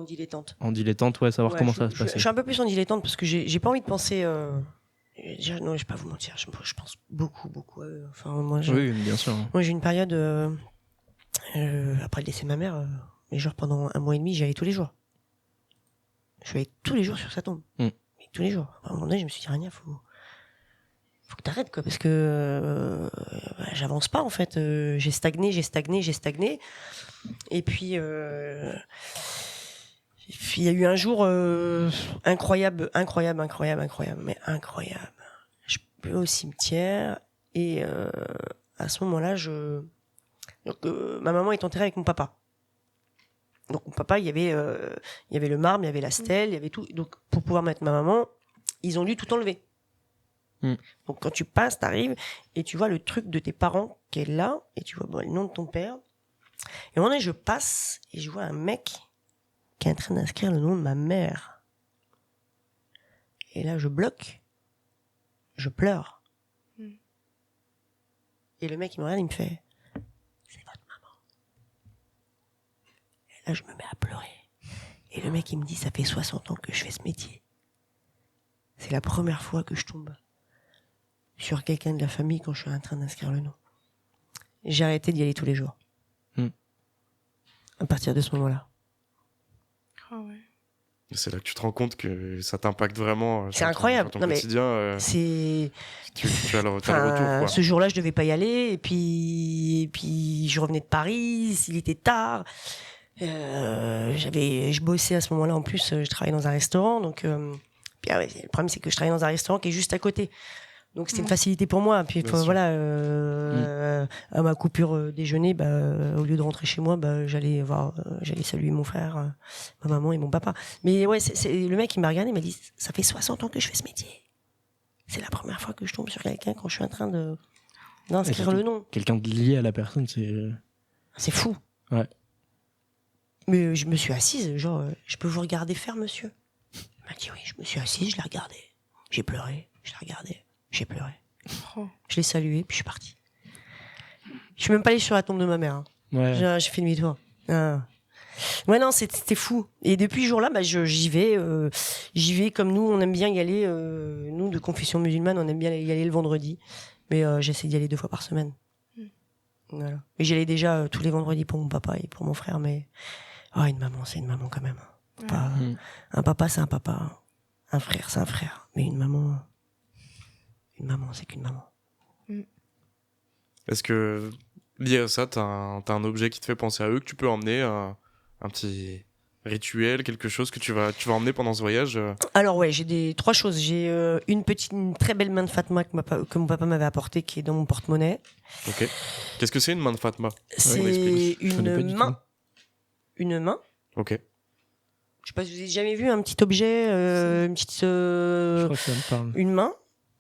dilettante. en dilettante, ouais, savoir Ouais, comment je- ça va se je- passer? Je suis un peu plus en dilettante parce que j'ai pas envie de penser. Déjà, non, je vais pas vous mentir. Je pense beaucoup à eux. Enfin, moi, Oui, bien sûr. moi, j'ai une période après le décès de ma mère. Mais genre pendant 1 mois et demi, j'y allais tous les jours. Je suis allé tous les jours sur sa tombe. Mm. Mais tous les jours. À un moment donné, je me suis dit, Rania, faut que t'arrêtes, quoi, parce que j'avance pas, en fait. J'ai stagné. Et puis, il y a eu un jour incroyable. Mais incroyable. Je vais au cimetière et à ce moment-là, donc, ma maman est enterrée avec mon papa. Donc mon papa, il y avait le marbre, il y avait la stèle, il y avait tout. Donc pour pouvoir mettre ma maman, ils ont dû tout enlever. Mm. Donc quand tu passes, t'arrives et tu vois le truc de tes parents qui est là et tu vois le nom de ton père. Et à un moment donné, je passe et je vois un mec qui est en train d'inscrire le nom de ma mère. Et là, je bloque, je pleure. Mm. Et le mec, il me regarde, il me fait, c'est votre maman. Et là, je me mets à pleurer. Et le mec, il me dit, ça fait 60 ans que je fais ce métier. C'est la première fois que je tombe sur quelqu'un de la famille quand je suis en train d'inscrire le nom. J'ai arrêté d'y aller tous les jours. Mm. À partir de ce moment-là. Ah ouais. C'est là que tu te rends compte que ça t'impacte vraiment. C'est sur incroyable. ton Non, mais quotidien. C'est... Tu as le Enfin, retour, quoi. ce jour-là, je devais pas y aller. Et puis je revenais de Paris. Il était tard. Je bossais à ce moment-là. En plus, je travaillais dans un restaurant. Donc, puis, ah ouais, le problème, c'est que je travaillais dans un restaurant qui est juste à côté. Donc, c'était une facilité pour moi. Puis, Bien sûr. voilà, à ma coupure déjeuner, au lieu de rentrer chez moi, j'allais saluer mon frère, ma maman et mon papa. Mais ouais, le mec, il m'a regardé, il m'a dit, ça fait 60 ans que je fais ce métier. C'est la première fois que je tombe sur quelqu'un quand je suis en train d'inscrire surtout- le nom. Quelqu'un de lié à la personne, c'est... C'est fou. Ouais. Mais je me suis assise, genre, je peux vous regarder faire, monsieur? Il m'a dit oui, je me suis assise, je l'ai regardé. J'ai pleuré, je l'ai regardé, j'ai pleuré. Oh. Je l'ai salué, puis je suis parti. Je suis même pas allé sur la tombe de ma mère. Hein. Ouais. J'ai fait demi-tour. Ah. Ouais, non, c'était fou. Et depuis ce jour-là, j'y vais comme nous, on aime bien y aller. Nous, de confession musulmane, on aime bien y aller le vendredi. Mais j'essaie d'y aller 2 fois par semaine. Voilà. Et j'y allais déjà tous les vendredis pour mon papa et pour mon frère, mais une maman, c'est une maman quand même. Pas- Mm. Un papa, c'est un papa. Un frère, c'est un frère. Mais une maman, c'est qu'une maman. Est-ce que lié à ça, t'as un objet qui te fait penser à eux que tu peux emmener un petit rituel, quelque chose que tu vas emmener pendant ce voyage Alors ouais, j'ai 3 choses. J'ai une très belle main de Fatma que mon papa m'avait apportée, qui est dans mon porte-monnaie. Ok. Qu'est-ce que c'est une main de Fatma? C'est Je connais pas du tout. une main. Ok. Je sais pas si vous avez jamais vu un petit objet, une petite, Je crois que ça me parle. une main.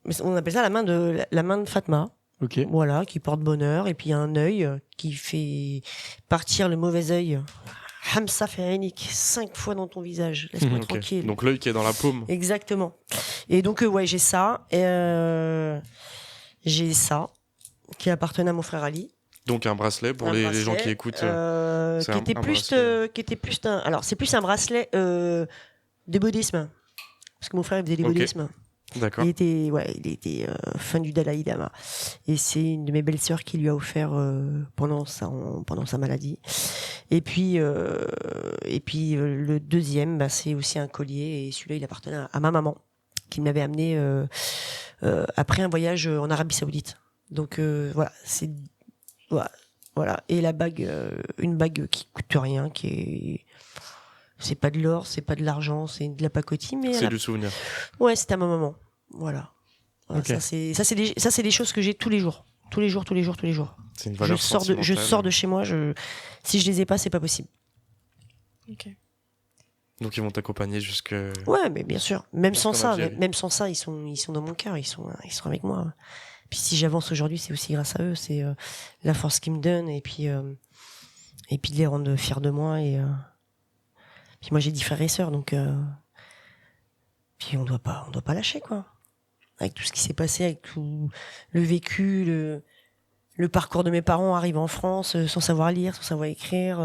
Mais on appelle ça la main de Fatma. Ok. Voilà, qui porte bonheur, et puis il y a un œil qui fait partir le mauvais œil. Hamsa Férénique, 5 fois dans ton visage. Laisse-moi Ok. tranquille. Donc l'œil qui est dans la paume. Exactement. Et donc, ouais, j'ai ça. J'ai ça, qui appartenait à mon frère Ali. Donc un bracelet pour Un les bracelet, gens qui écoutent. c'est qui un était plus, bracelet. qui était plus un. Alors, c'est plus un bracelet de bouddhisme. Parce que mon frère il faisait du Ok. bouddhisme. D'accord. Il était fan du Dalai Lama. Et c'est une de mes belles-sœurs qui lui a offert pendant sa maladie. Et puis le deuxième, bah, c'est aussi un collier. Et celui-là, il appartenait à ma maman, qui m'avait amené après un voyage en Arabie Saoudite. Donc voilà, c'est voilà. Et la bague, une bague qui coûte rien, c'est pas de l'or, c'est pas de l'argent, c'est de la pacotille, mais C'est du souvenir. ouais, c'est à ma maman. Voilà. Voilà, Ok. ça c'est des choses que j'ai tous les jours. Tous les jours. C'est une Je valeur sors de chez moi, si je les ai pas, c'est pas possible. Ok. Donc ils vont t'accompagner jusque. Ouais, mais bien sûr. Même sans Jusqu'en ça, Algérie. même sans ça, ils sont dans mon cœur, ils sont avec moi. Puis si j'avance aujourd'hui, c'est aussi grâce à eux, c'est la force qu'ils me donnent, et puis de les rendre fiers de moi, et puis moi j'ai 10 frères et sœurs, donc puis on doit pas lâcher, quoi. Avec tout ce qui s'est passé, avec tout le vécu, le parcours de mes parents, arriver en France sans savoir lire, sans savoir écrire,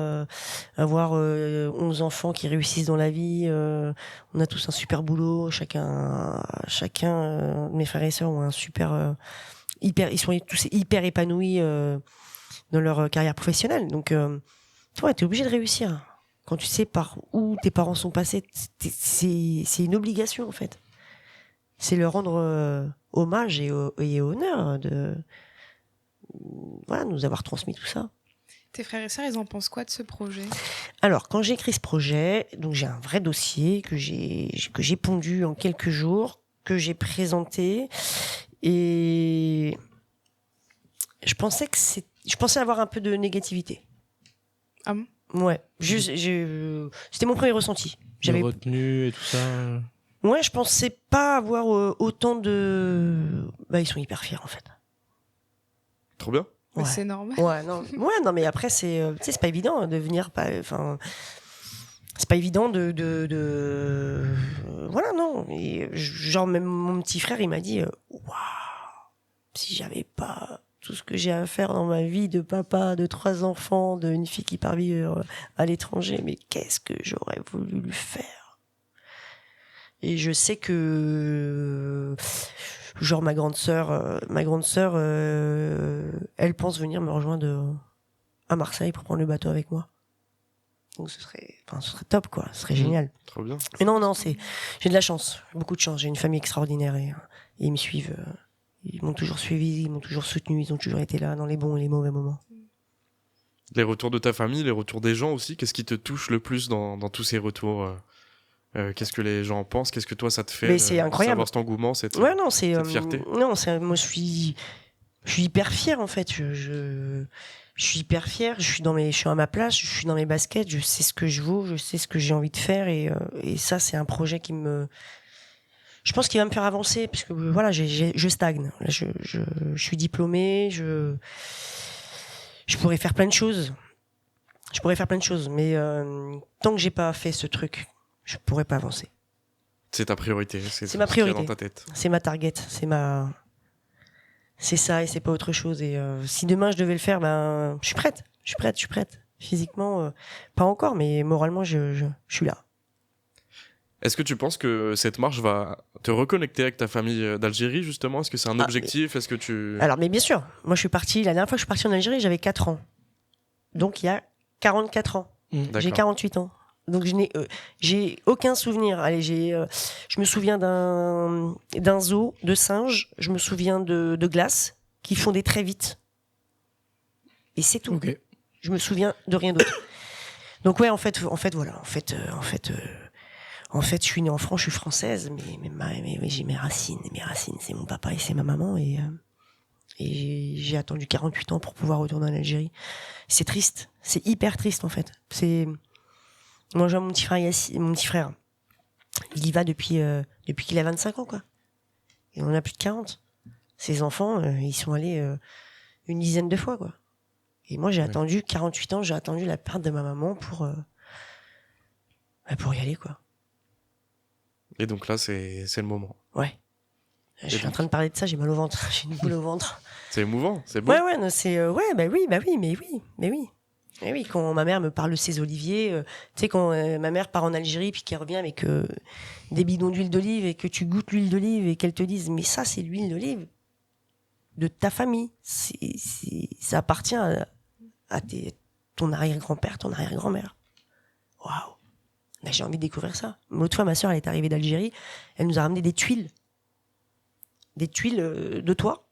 avoir 11 enfants qui réussissent dans la vie, on a tous un super boulot, chacun de mes frères et sœurs ont un super ils sont tous hyper épanouis dans leur carrière professionnelle. Donc ouais, t'es obligé de réussir. Quand tu sais par où tes parents sont passés, c'est une obligation, en fait. C'est leur rendre hommage et honneur de nous avoir transmis tout ça. Tes frères et sœurs, ils en pensent quoi de ce projet? Alors, quand j'ai écrit ce projet, donc j'ai un vrai dossier que j'ai pondu en quelques jours, que j'ai présenté, et je pensais avoir un peu de négativité. Ah bon? Ouais, c'était mon premier ressenti. J'avais retenu et tout ça. Ouais, je pensais pas avoir autant de. Bah, ils sont hyper fiers, en fait. Trop bien. Mais Ouais. c'est normal. Ouais, non, mais après, tu sais, c'est pas évident de venir. Enfin, c'est pas évident de. Voilà, non. Et genre, même mon petit frère, il m'a dit waouh, si j'avais pas tout ce que j'ai à faire dans ma vie de papa, de 3 enfants, d'une fille qui part vivre à l'étranger, mais qu'est-ce que j'aurais voulu lui faire. Et je sais que genre ma grande sœur, elle pense venir me rejoindre à Marseille pour prendre le bateau avec moi. Donc ce serait top, quoi. Ce serait génial. Trop bien. Mais non, j'ai de la chance, beaucoup de chance. J'ai une famille extraordinaire, et ils me suivent. Ils m'ont toujours suivi, ils m'ont toujours soutenu, ils ont toujours été là dans les bons et les mauvais moments. Les retours de ta famille, les retours des gens aussi, qu'est-ce qui te touche le plus dans tous ces retours qu'est-ce que les gens en pensent? Qu'est-ce que toi, ça te fait Mais c'est incroyable. savoir cet engouement, cette fierté? Non, moi je suis hyper fier, en fait. Je suis hyper fier. Je suis à ma place. Je suis dans mes baskets. Je sais ce que je vaux. Je sais ce que j'ai envie de faire. Et ça, c'est un projet je pense qu'il va me faire avancer, parce que voilà, je stagne. Là, je suis diplômée. Je pourrais faire plein de choses. Mais tant que j'ai pas fait ce truc, je pourrais pas avancer. C'est ta priorité. C'est ma ce qu'il y a priorité. dans ta tête. C'est ma target, c'est ça, et c'est pas autre chose. Et si demain je devais le faire, ben je suis prête. Physiquement, pas encore, mais moralement je suis là. Est-ce que tu penses que cette marche va te reconnecter avec ta famille d'Algérie, justement? Est-ce que c'est un objectif? Est-ce que tu... Alors, mais bien sûr, moi la dernière fois que je suis partie en Algérie, j'avais 4 ans. Donc il y a 44 ans. J'ai D'accord. 48 ans. Donc j'ai aucun souvenir. Allez, je me souviens d'un zoo de singes, je me souviens de glaces qui fondaient très vite. Et c'est tout. Ok. Je me souviens de rien d'autre. Donc ouais, en fait, voilà, en fait, je suis née en France, je suis française, mais j'ai mes racines, c'est mon papa et c'est ma maman, et j'ai attendu 48 ans pour pouvoir retourner en Algérie. C'est triste, c'est hyper triste en fait. Moi, j'ai mon petit frère, il y va depuis qu'il a 25 ans, quoi. Et on a plus de 40. Ses enfants, ils sont allés une dizaine de fois, quoi. Et moi, j'ai attendu 48 ans, j'ai attendu la perte de ma maman pour y aller, quoi. Et donc là, c'est le moment. Ouais. Je suis en train de parler de ça, j'ai mal au ventre. J'ai une boule au ventre. C'est émouvant, c'est beau. Ouais, non, c'est... mais oui. Et oui, quand ma mère me parle de ses oliviers, tu sais, quand ma mère part en Algérie puis qu'elle revient avec des bidons d'huile d'olive et que tu goûtes l'huile d'olive et qu'elle te dise, mais ça, c'est l'huile d'olive de ta famille. Ça appartient à ton arrière-grand-père, ton arrière-grand-mère. Waouh. Là, j'ai envie de découvrir ça. L'autre fois, ma sœur, elle est arrivée d'Algérie, elle nous a ramené des tuiles de toit.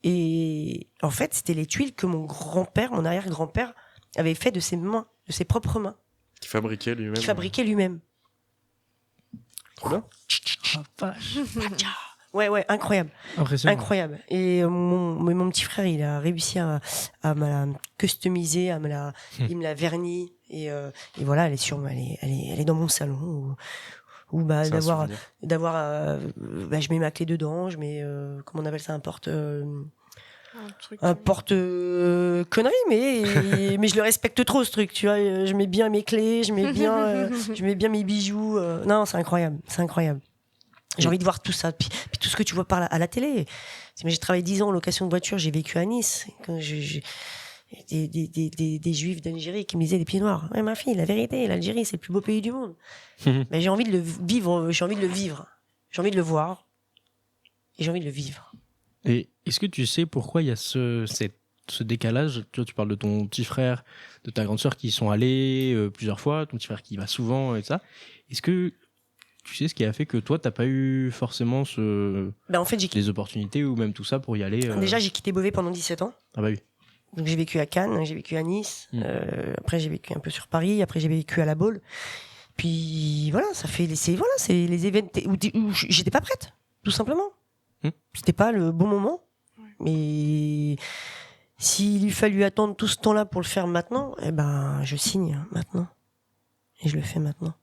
Et en fait, c'était les tuiles que mon arrière-grand-père, avait fait de ses mains, de ses propres mains. Qui fabriquait lui-même. Trop bien. Oh, vache. Ouais, incroyable. Impressionnant. Incroyable. Et mon petit frère, il a réussi à me la customiser, il me l'a verni. Et voilà, elle est dans mon salon. Ou C'est un d'avoir, souvenir. je mets ma clé dedans, je mets, comment on appelle ça, un Un truc. porte connerie, mais je le respecte trop, ce truc, tu vois. Je mets bien mes clés, je mets bien mes bijoux. Non, c'est incroyable. J'ai envie de voir tout ça. Puis tout ce que tu vois à la télé. J'ai travaillé 10 ans en location de voiture, j'ai vécu à Nice. Quand des juifs d'Algérie qui me disaient des pieds noirs. Ouais, ma fille, la vérité, l'Algérie, c'est le plus beau pays du monde. Mais j'ai envie de le vivre, j'ai envie de le voir. Et j'ai envie de le vivre. Et est-ce que tu sais pourquoi il y a ce décalage? Tu parles de ton petit frère, de ta grande sœur qui y sont allés plusieurs fois, ton petit frère qui y va souvent et ça. Est-ce que tu sais ce qui a fait que toi, t'as pas eu forcément En fait, les opportunités ou même tout ça pour y aller déjà, j'ai quitté Beauvais pendant 17 ans. Ah bah oui. Donc j'ai vécu à Cannes, j'ai vécu à Nice, après j'ai vécu un peu sur Paris, après j'ai vécu à La Baule. Puis voilà, c'est les événements où j'étais pas prête, tout simplement. C'était pas le bon moment. Mais s'il lui fallu attendre tout ce temps-là pour le faire maintenant, je signe maintenant. Et je le fais maintenant.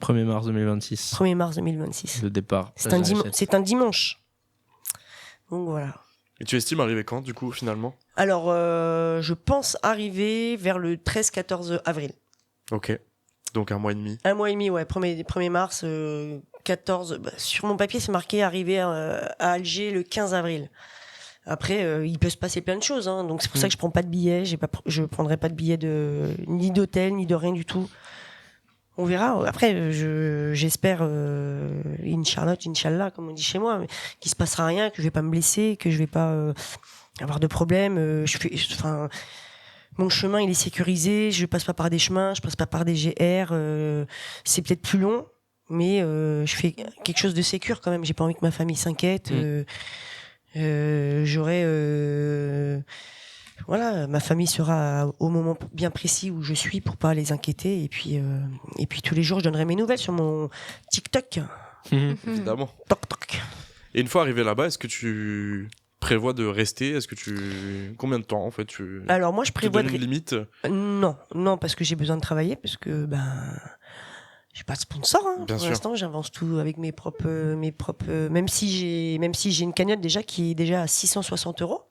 1er mars 2026. 1er mars 2026. Le départ. C'est un dimanche. Donc voilà. Et tu estimes arriver quand, du coup, finalement? Alors, je pense arriver vers le 13-14 avril. Ok. Donc 1 mois et demi. 1 mois et demi, ouais. 1er mars, 14... sur mon papier, c'est marqué arriver à Alger le 15 avril. Après, il peut se passer plein de choses. Hein, donc c'est pour ça que je prends pas de billets. Je prendrai pas de billets ni d'hôtel, ni de rien du tout. On verra. Après, j'espère, Inch'Allah, comme on dit chez moi, qu'il se passera rien, que je vais pas me blesser, que je vais pas avoir de problème. Mon chemin, il est sécurisé. Je passe pas par des chemins, je passe pas par des GR. C'est peut-être plus long, mais je fais quelque chose de sécure quand même. J'ai pas envie que ma famille s'inquiète. Voilà, ma famille sera au moment bien précis où je suis pour pas les inquiéter. Et puis tous les jours, je donnerai mes nouvelles sur mon TikTok. Évidemment. Toc, toc. Et une fois arrivé là-bas, est-ce que tu prévois de rester? Combien de temps, en fait, Alors moi, je tu te prévois donnes une limite? Non, parce que j'ai besoin de travailler, parce que j'ai pas de sponsor. Hein. Bien Pour sûr. l'instant, j'avance tout avec mes propres. Même si j'ai une cagnotte déjà qui est déjà à 660 €.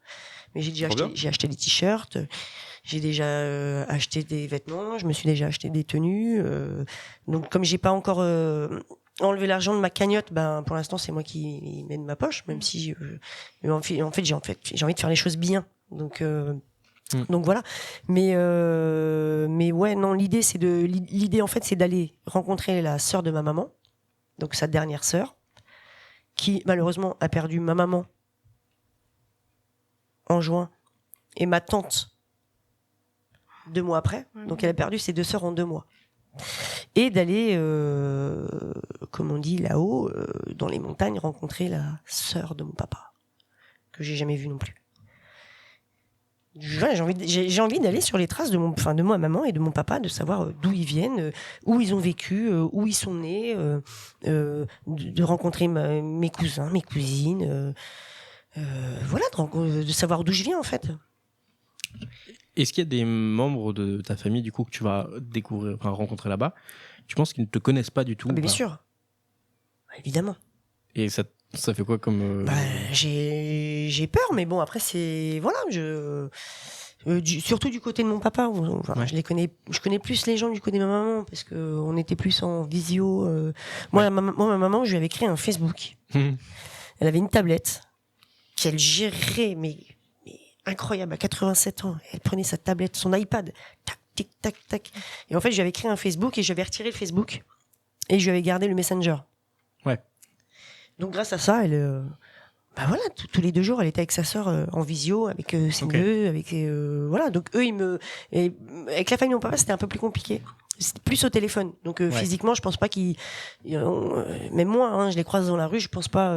Mais j'ai acheté des t-shirts, j'ai déjà acheté des vêtements, je me suis déjà acheté des tenues. Donc comme j'ai pas encore enlevé l'argent de ma cagnotte, pour l'instant c'est moi qui mets de ma poche, même si en fait j'ai envie de faire les choses bien. Donc voilà. Mais ouais, non, l'idée en fait c'est d'aller rencontrer la sœur de ma maman, donc sa dernière sœur, qui malheureusement a perdu ma maman en juin et ma tante 2 mois après. Donc elle a perdu ses 2 sœurs en 2 mois. Et d'aller, comme on dit là-haut, dans les montagnes, rencontrer la sœur de mon papa, que j'ai jamais vue non plus. j'ai envie d'aller sur les traces de ma maman et de mon papa, de savoir d'où ils viennent, où ils ont vécu, où ils sont nés, de rencontrer mes cousins, mes cousines, voilà, de savoir d'où je viens en fait. Est-ce qu'il y a des membres de ta famille du coup que tu vas découvrir, enfin, rencontrer là-bas, tu penses qu'ils ne te connaissent pas du tout? Mais bien sûr, évidemment. Et ça fait quoi comme j'ai peur, mais bon après c'est voilà, surtout du côté de mon papa. Enfin, Ouais. Je connais plus les gens du côté de ma maman parce que on était plus en visio. Moi, ma maman, je lui avais créé un Facebook. Elle avait une tablette qu'elle gérait, mais incroyable, à 87 ans. Elle prenait sa tablette, son iPad, tac, tic, tac, tac. Et en fait, j'avais créé un Facebook et j'avais retiré le Facebook et je lui avais gardé le Messenger. Ouais. Donc grâce à ça, elle, voilà, tous les 2 jours, elle était avec sa sœur en visio, avec ses neveux, avec voilà. Donc eux, avec la famille de mon papa, c'était un peu plus compliqué. C'était plus au téléphone. Donc physiquement, je pense pas même moi, hein, je les croise dans la rue, je pense pas.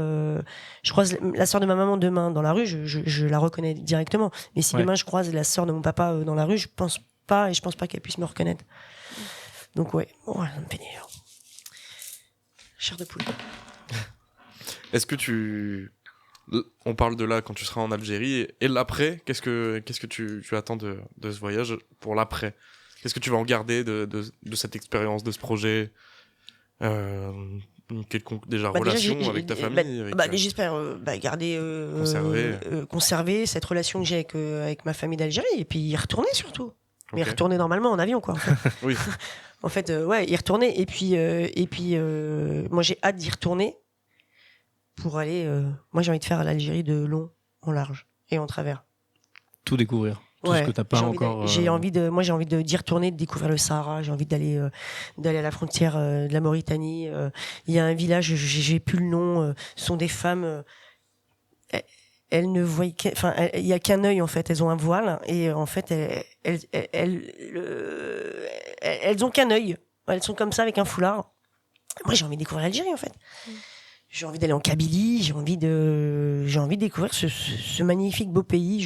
Je croise la sœur de ma maman demain dans la rue, je la reconnais directement. Mais si demain je croise la sœur de mon papa dans la rue, je pense pas qu'elle puisse me reconnaître. Donc ouais, ça me fait chair de poule. Est-ce que on parle de là quand tu seras en Algérie et l'après, qu'est-ce que tu attends de ce voyage pour l'après? Qu'est-ce que tu vas en garder de cette expérience, de ce projet, déjà relation avec ta famille, j'espère garder conserver cette relation que j'ai avec ma famille d'Algérie et puis y retourner surtout. Mais y retourner normalement en avion quoi. En fait. Oui. En fait y retourner et puis moi j'ai hâte d'y retourner pour aller moi j'ai envie de faire l'Algérie de long en large et en travers. Tout découvrir. Tout ce que t'as pas encore. J'ai envie d'y retourner, de découvrir le Sahara. J'ai envie d'aller à la frontière de la Mauritanie. Il y a un village, j'ai plus le nom. Ce sont des femmes. Elles ne voient il y a qu'un œil en fait. Elles ont un voile et en fait elles ont qu'un œil. Elles sont comme ça avec un foulard. Moi j'ai envie de découvrir l'Algérie en fait. J'ai envie d'aller en Kabylie, j'ai envie de découvrir ce magnifique beau pays.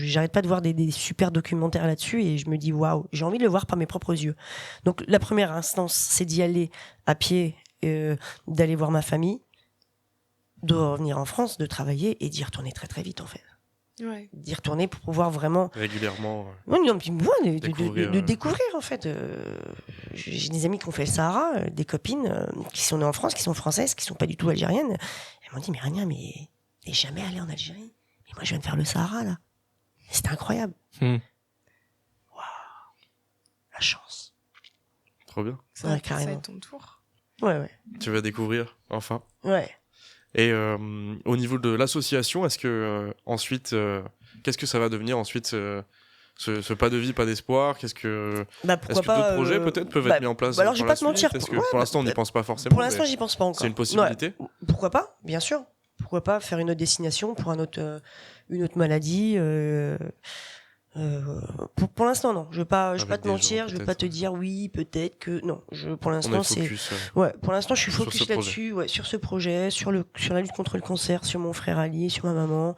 J'arrête pas de voir des super documentaires là-dessus et je me dis waouh, j'ai envie de le voir par mes propres yeux. Donc la première instance, c'est d'y aller à pied, d'aller voir ma famille, de revenir en France, de travailler et d'y retourner très très vite en fait. Ouais. D'y retourner pour pouvoir vraiment régulièrement de découvrir en fait. J'ai des amis qui ont fait le Sahara, des copines qui sont nées en France, qui sont françaises, qui sont pas du tout algériennes. Elles m'ont dit mais Rania, mais t'es jamais allée en Algérie. Mais moi je viens de faire le Sahara là. C'était incroyable. Waouh, la chance. Trop bien. Ça va être ton tour. Ouais. Tu vas découvrir enfin. Ouais. Et au niveau de l'association, est-ce que ensuite, qu'est-ce que ça va devenir ensuite ce pas de vie, pas d'espoir? Est-ce que d'autres projets peut-être peuvent être mis en place? Alors je vais pas te mentir. Parce que pour l'instant on n'y pense pas forcément. Pour l'instant j'y pense pas encore. C'est une possibilité. Ouais. Pourquoi pas? Bien sûr. Pourquoi pas faire une autre destination pour une autre maladie? Pour l'instant non. Je vais pas te mentir. Je vais pas te dire oui peut-être que non. Pour l'instant c'est. Pour l'instant je suis focus là-dessus. Ouais, sur ce projet, sur la lutte contre le cancer, sur mon frère Ali, sur ma maman,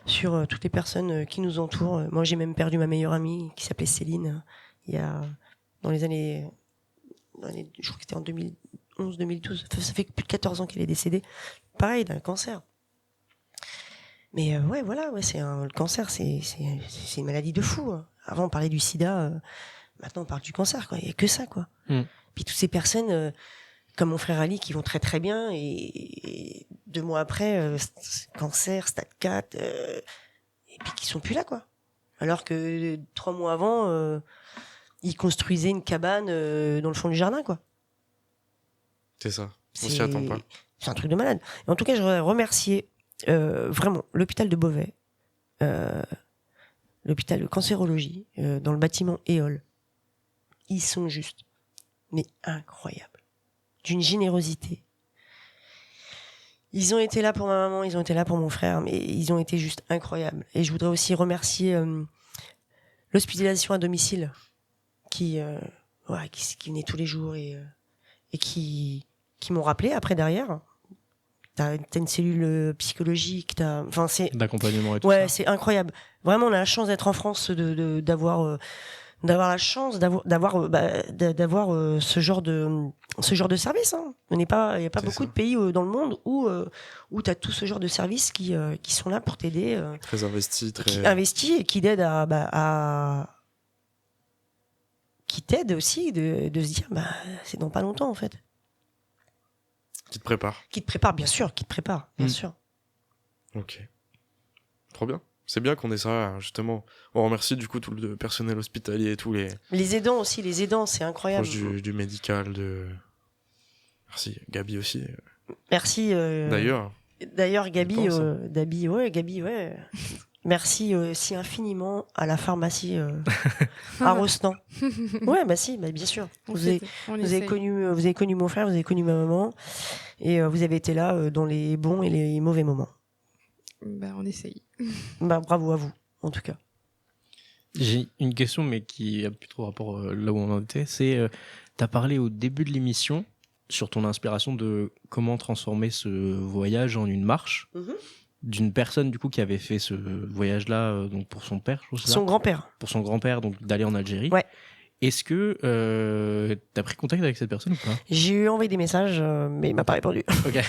sur toutes les personnes qui nous entourent. Moi j'ai même perdu ma meilleure amie qui s'appelait Céline. Il y a dans les années, je crois que c'était en 2011-2012. Ça fait plus de 14 ans qu'elle est décédée. Pareil d'un cancer. Mais le cancer, c'est une maladie de fou. Hein. Avant, on parlait du sida, maintenant on parle du cancer, quoi. Il y a que ça, quoi. Puis toutes ces personnes, comme mon frère Ali, qui vont très très bien, et 2 mois après, cancer, stade 4, et puis qui sont plus là, quoi. Alors que 3 mois avant, ils construisaient une cabane dans le fond du jardin, quoi. C'est ça. On s'y attend pas. C'est un truc de malade. Et en tout cas, je voudrais remercier vraiment l'hôpital de Beauvais, l'hôpital de cancérologie dans le bâtiment Éole. Ils sont juste mais incroyables, d'une générosité. Ils ont été là pour ma maman, ils ont été là pour mon frère, mais ils ont été juste incroyables. Et je voudrais aussi remercier l'hospitalisation à domicile qui venait tous les jours et qui m'ont rappelé après derrière. t'as une cellule psychologique, enfin c'est D'accompagnement et tout ouais, ça. c'est incroyable. Vraiment, on a la chance d'être en France, d'avoir la chance d'avoir ce genre de service. Hein. Il n'y a pas C'est beaucoup ça. de pays dans le monde où tu as tout ce genre de services qui sont là pour t'aider, Très investi, qui très. investit et qui t'aident qui t'aident aussi de se dire c'est dans pas longtemps en fait. Qui te prépare. Qui te prépare, bien sûr, bien sûr. Ok. Trop bien. C'est bien qu'on ait ça, justement. On remercie du coup tout le personnel hospitalier et tous les Les aidants aussi, c'est incroyable. proches du médical. Merci. Gabi aussi. Merci. D'ailleurs, Gabi, pense, hein. Gabi, ouais. Merci si infiniment à la pharmacie à Rostand. Ouais, si, bien sûr. Vous avez connu mon frère, vous avez connu ma maman, et vous avez été là dans les bons et les mauvais moments. On essaye. Bravo à vous, en tout cas. J'ai une question, mais qui a plus trop rapport là où on en était. C'est, t'as parlé au début de l'émission sur ton inspiration de comment transformer ce voyage en une marche. D'une personne du coup qui avait fait ce voyage-là donc pour son père, je trouve, c'est Son ça grand-père. pour son grand-père, donc d'aller en Algérie. Ouais. Est-ce que t'as pris contact avec cette personne ou pas? J'ai eu envoyé des messages, mais il m'a pas répondu. Ok.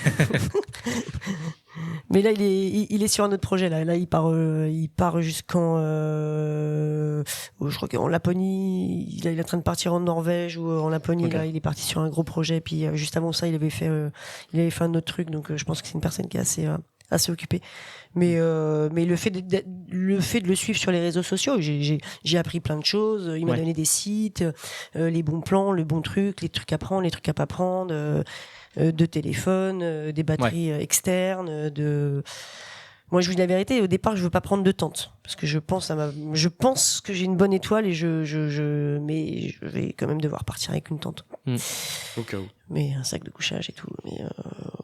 Mais là, il est sur un autre projet. Là, il part jusqu'en, je crois qu'en Laponie. Il est en train de partir en Norvège ou en Laponie. Ok. Là, il est parti sur un gros projet. Puis juste avant ça, il avait fait un autre truc. Donc, je pense que c'est une personne qui est assez occupée. Mais le fait de le suivre sur les réseaux sociaux, j'ai appris plein de choses. Il m'a Ouais. donné des sites, les bons plans, le bon truc, les trucs à prendre, les trucs à pas prendre. De téléphone, des batteries externes, Moi, je vous dis la vérité. Au départ, je veux pas prendre de tente parce que je pense que j'ai une bonne étoile et mais je vais quand même devoir partir avec une tente. Au cas où. Mais un sac de couchage et tout. Mais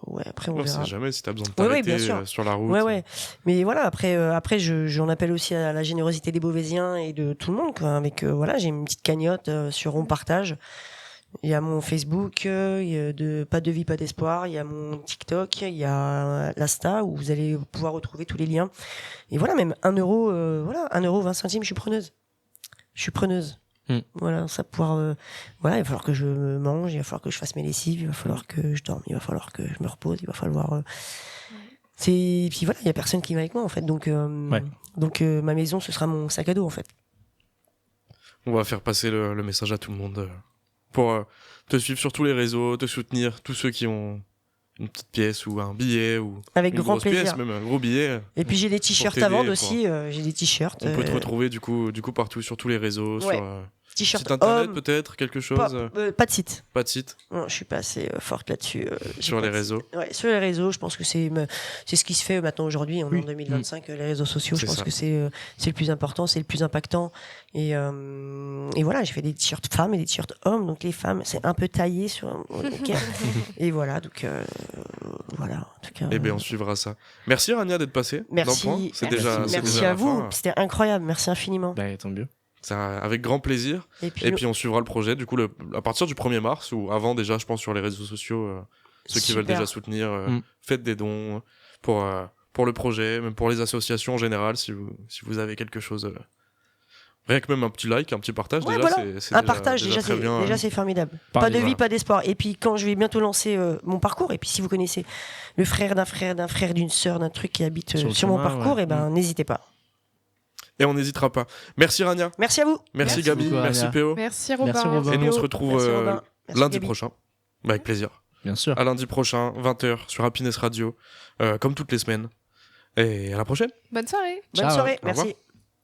ouais, après on On verra. sait jamais si t'as besoin de Ouais, t'arrêter bien sûr. sur la route. Ouais. Mais voilà, après, j'en appelle aussi à la générosité des Beauvaisiens et de tout le monde, quoi. Avec, j'ai une petite cagnotte sur On Partage. Il y a mon Facebook, il y a Pas de vie, pas d'espoir. Il y a mon TikTok, il y a l'Insta où vous allez pouvoir retrouver tous les liens. Et voilà, même 1 euro, 1 €, 20 centimes, je suis preneuse. Voilà, ça pouvoir, il va falloir que je mange, il va falloir que je fasse mes lessives, il va falloir que je dorme, il va falloir que je me repose, il va falloir, et puis voilà, il y a personne qui va avec moi en fait, donc ma maison ce sera mon sac à dos en fait. On va faire passer le message à tout le monde pour te suivre sur tous les réseaux, te soutenir, tous ceux qui ont une petite pièce ou un billet ou Avec une grand grosse plaisir. pièce, même un gros billet. Et puis j'ai des t-shirts t'aider, à vendre quoi. aussi, j'ai des t-shirts. On peut te retrouver du coup partout sur tous les réseaux, Ouais. sur T-shirts site internet hommes, peut-être, quelque chose. pas de site. Pas de site Non, je suis pas assez forte là-dessus. J'ai sur pas les de site. réseaux. Ouais, sur les réseaux, je pense que c'est ce qui se fait maintenant aujourd'hui, en 2025, les réseaux sociaux. Je C'est pense ça. que c'est le plus important, c'est le plus impactant. Et voilà, j'ai fait des t-shirts femmes et des t-shirts hommes. Donc les femmes, c'est un peu taillé sur. Ok. Et voilà, donc voilà. En tout cas. Eh bien, on suivra ça. Merci Rania d'être passée. Dans le Merci. point. C'est déjà, c'est Merci déjà à la vous. fin. C'était incroyable. Merci infiniment. Bah, tant mieux. Ça, avec grand plaisir. Et Et puis on suivra le projet du coup à partir du 1er mars ou avant déjà, je pense, sur les réseaux sociaux. Ceux qui veulent Super. déjà soutenir, faites des dons pour le projet, même pour les associations en général, si vous avez quelque chose. Rien que même un petit like, un petit partage, Ouais, déjà, voilà. c'est Un déjà, partage, déjà, très bien. déjà c'est formidable. Parlez, Pas de vie, voilà. pas d'espoir. Et puis quand je vais bientôt lancer mon parcours, et puis si vous connaissez le frère d'un frère, d'une sœur, d'un truc qui habite Sur le sur mon chemin, parcours, ouais. et ben n'hésitez pas. Et on n'hésitera pas. Merci Rania, Merci à vous. merci Merci Gabi, beaucoup, merci Rania. PO. Merci Robin. Merci, Robin. Et nous on se Théo. retrouve Merci, Robin. Merci, lundi Gabi. prochain. Bah, avec plaisir. Bien sûr. À lundi prochain, 20h sur Happiness Radio, comme toutes les semaines. Et à la prochaine. Bonne soirée. Bonne Ciao. soirée. Au revoir. Merci.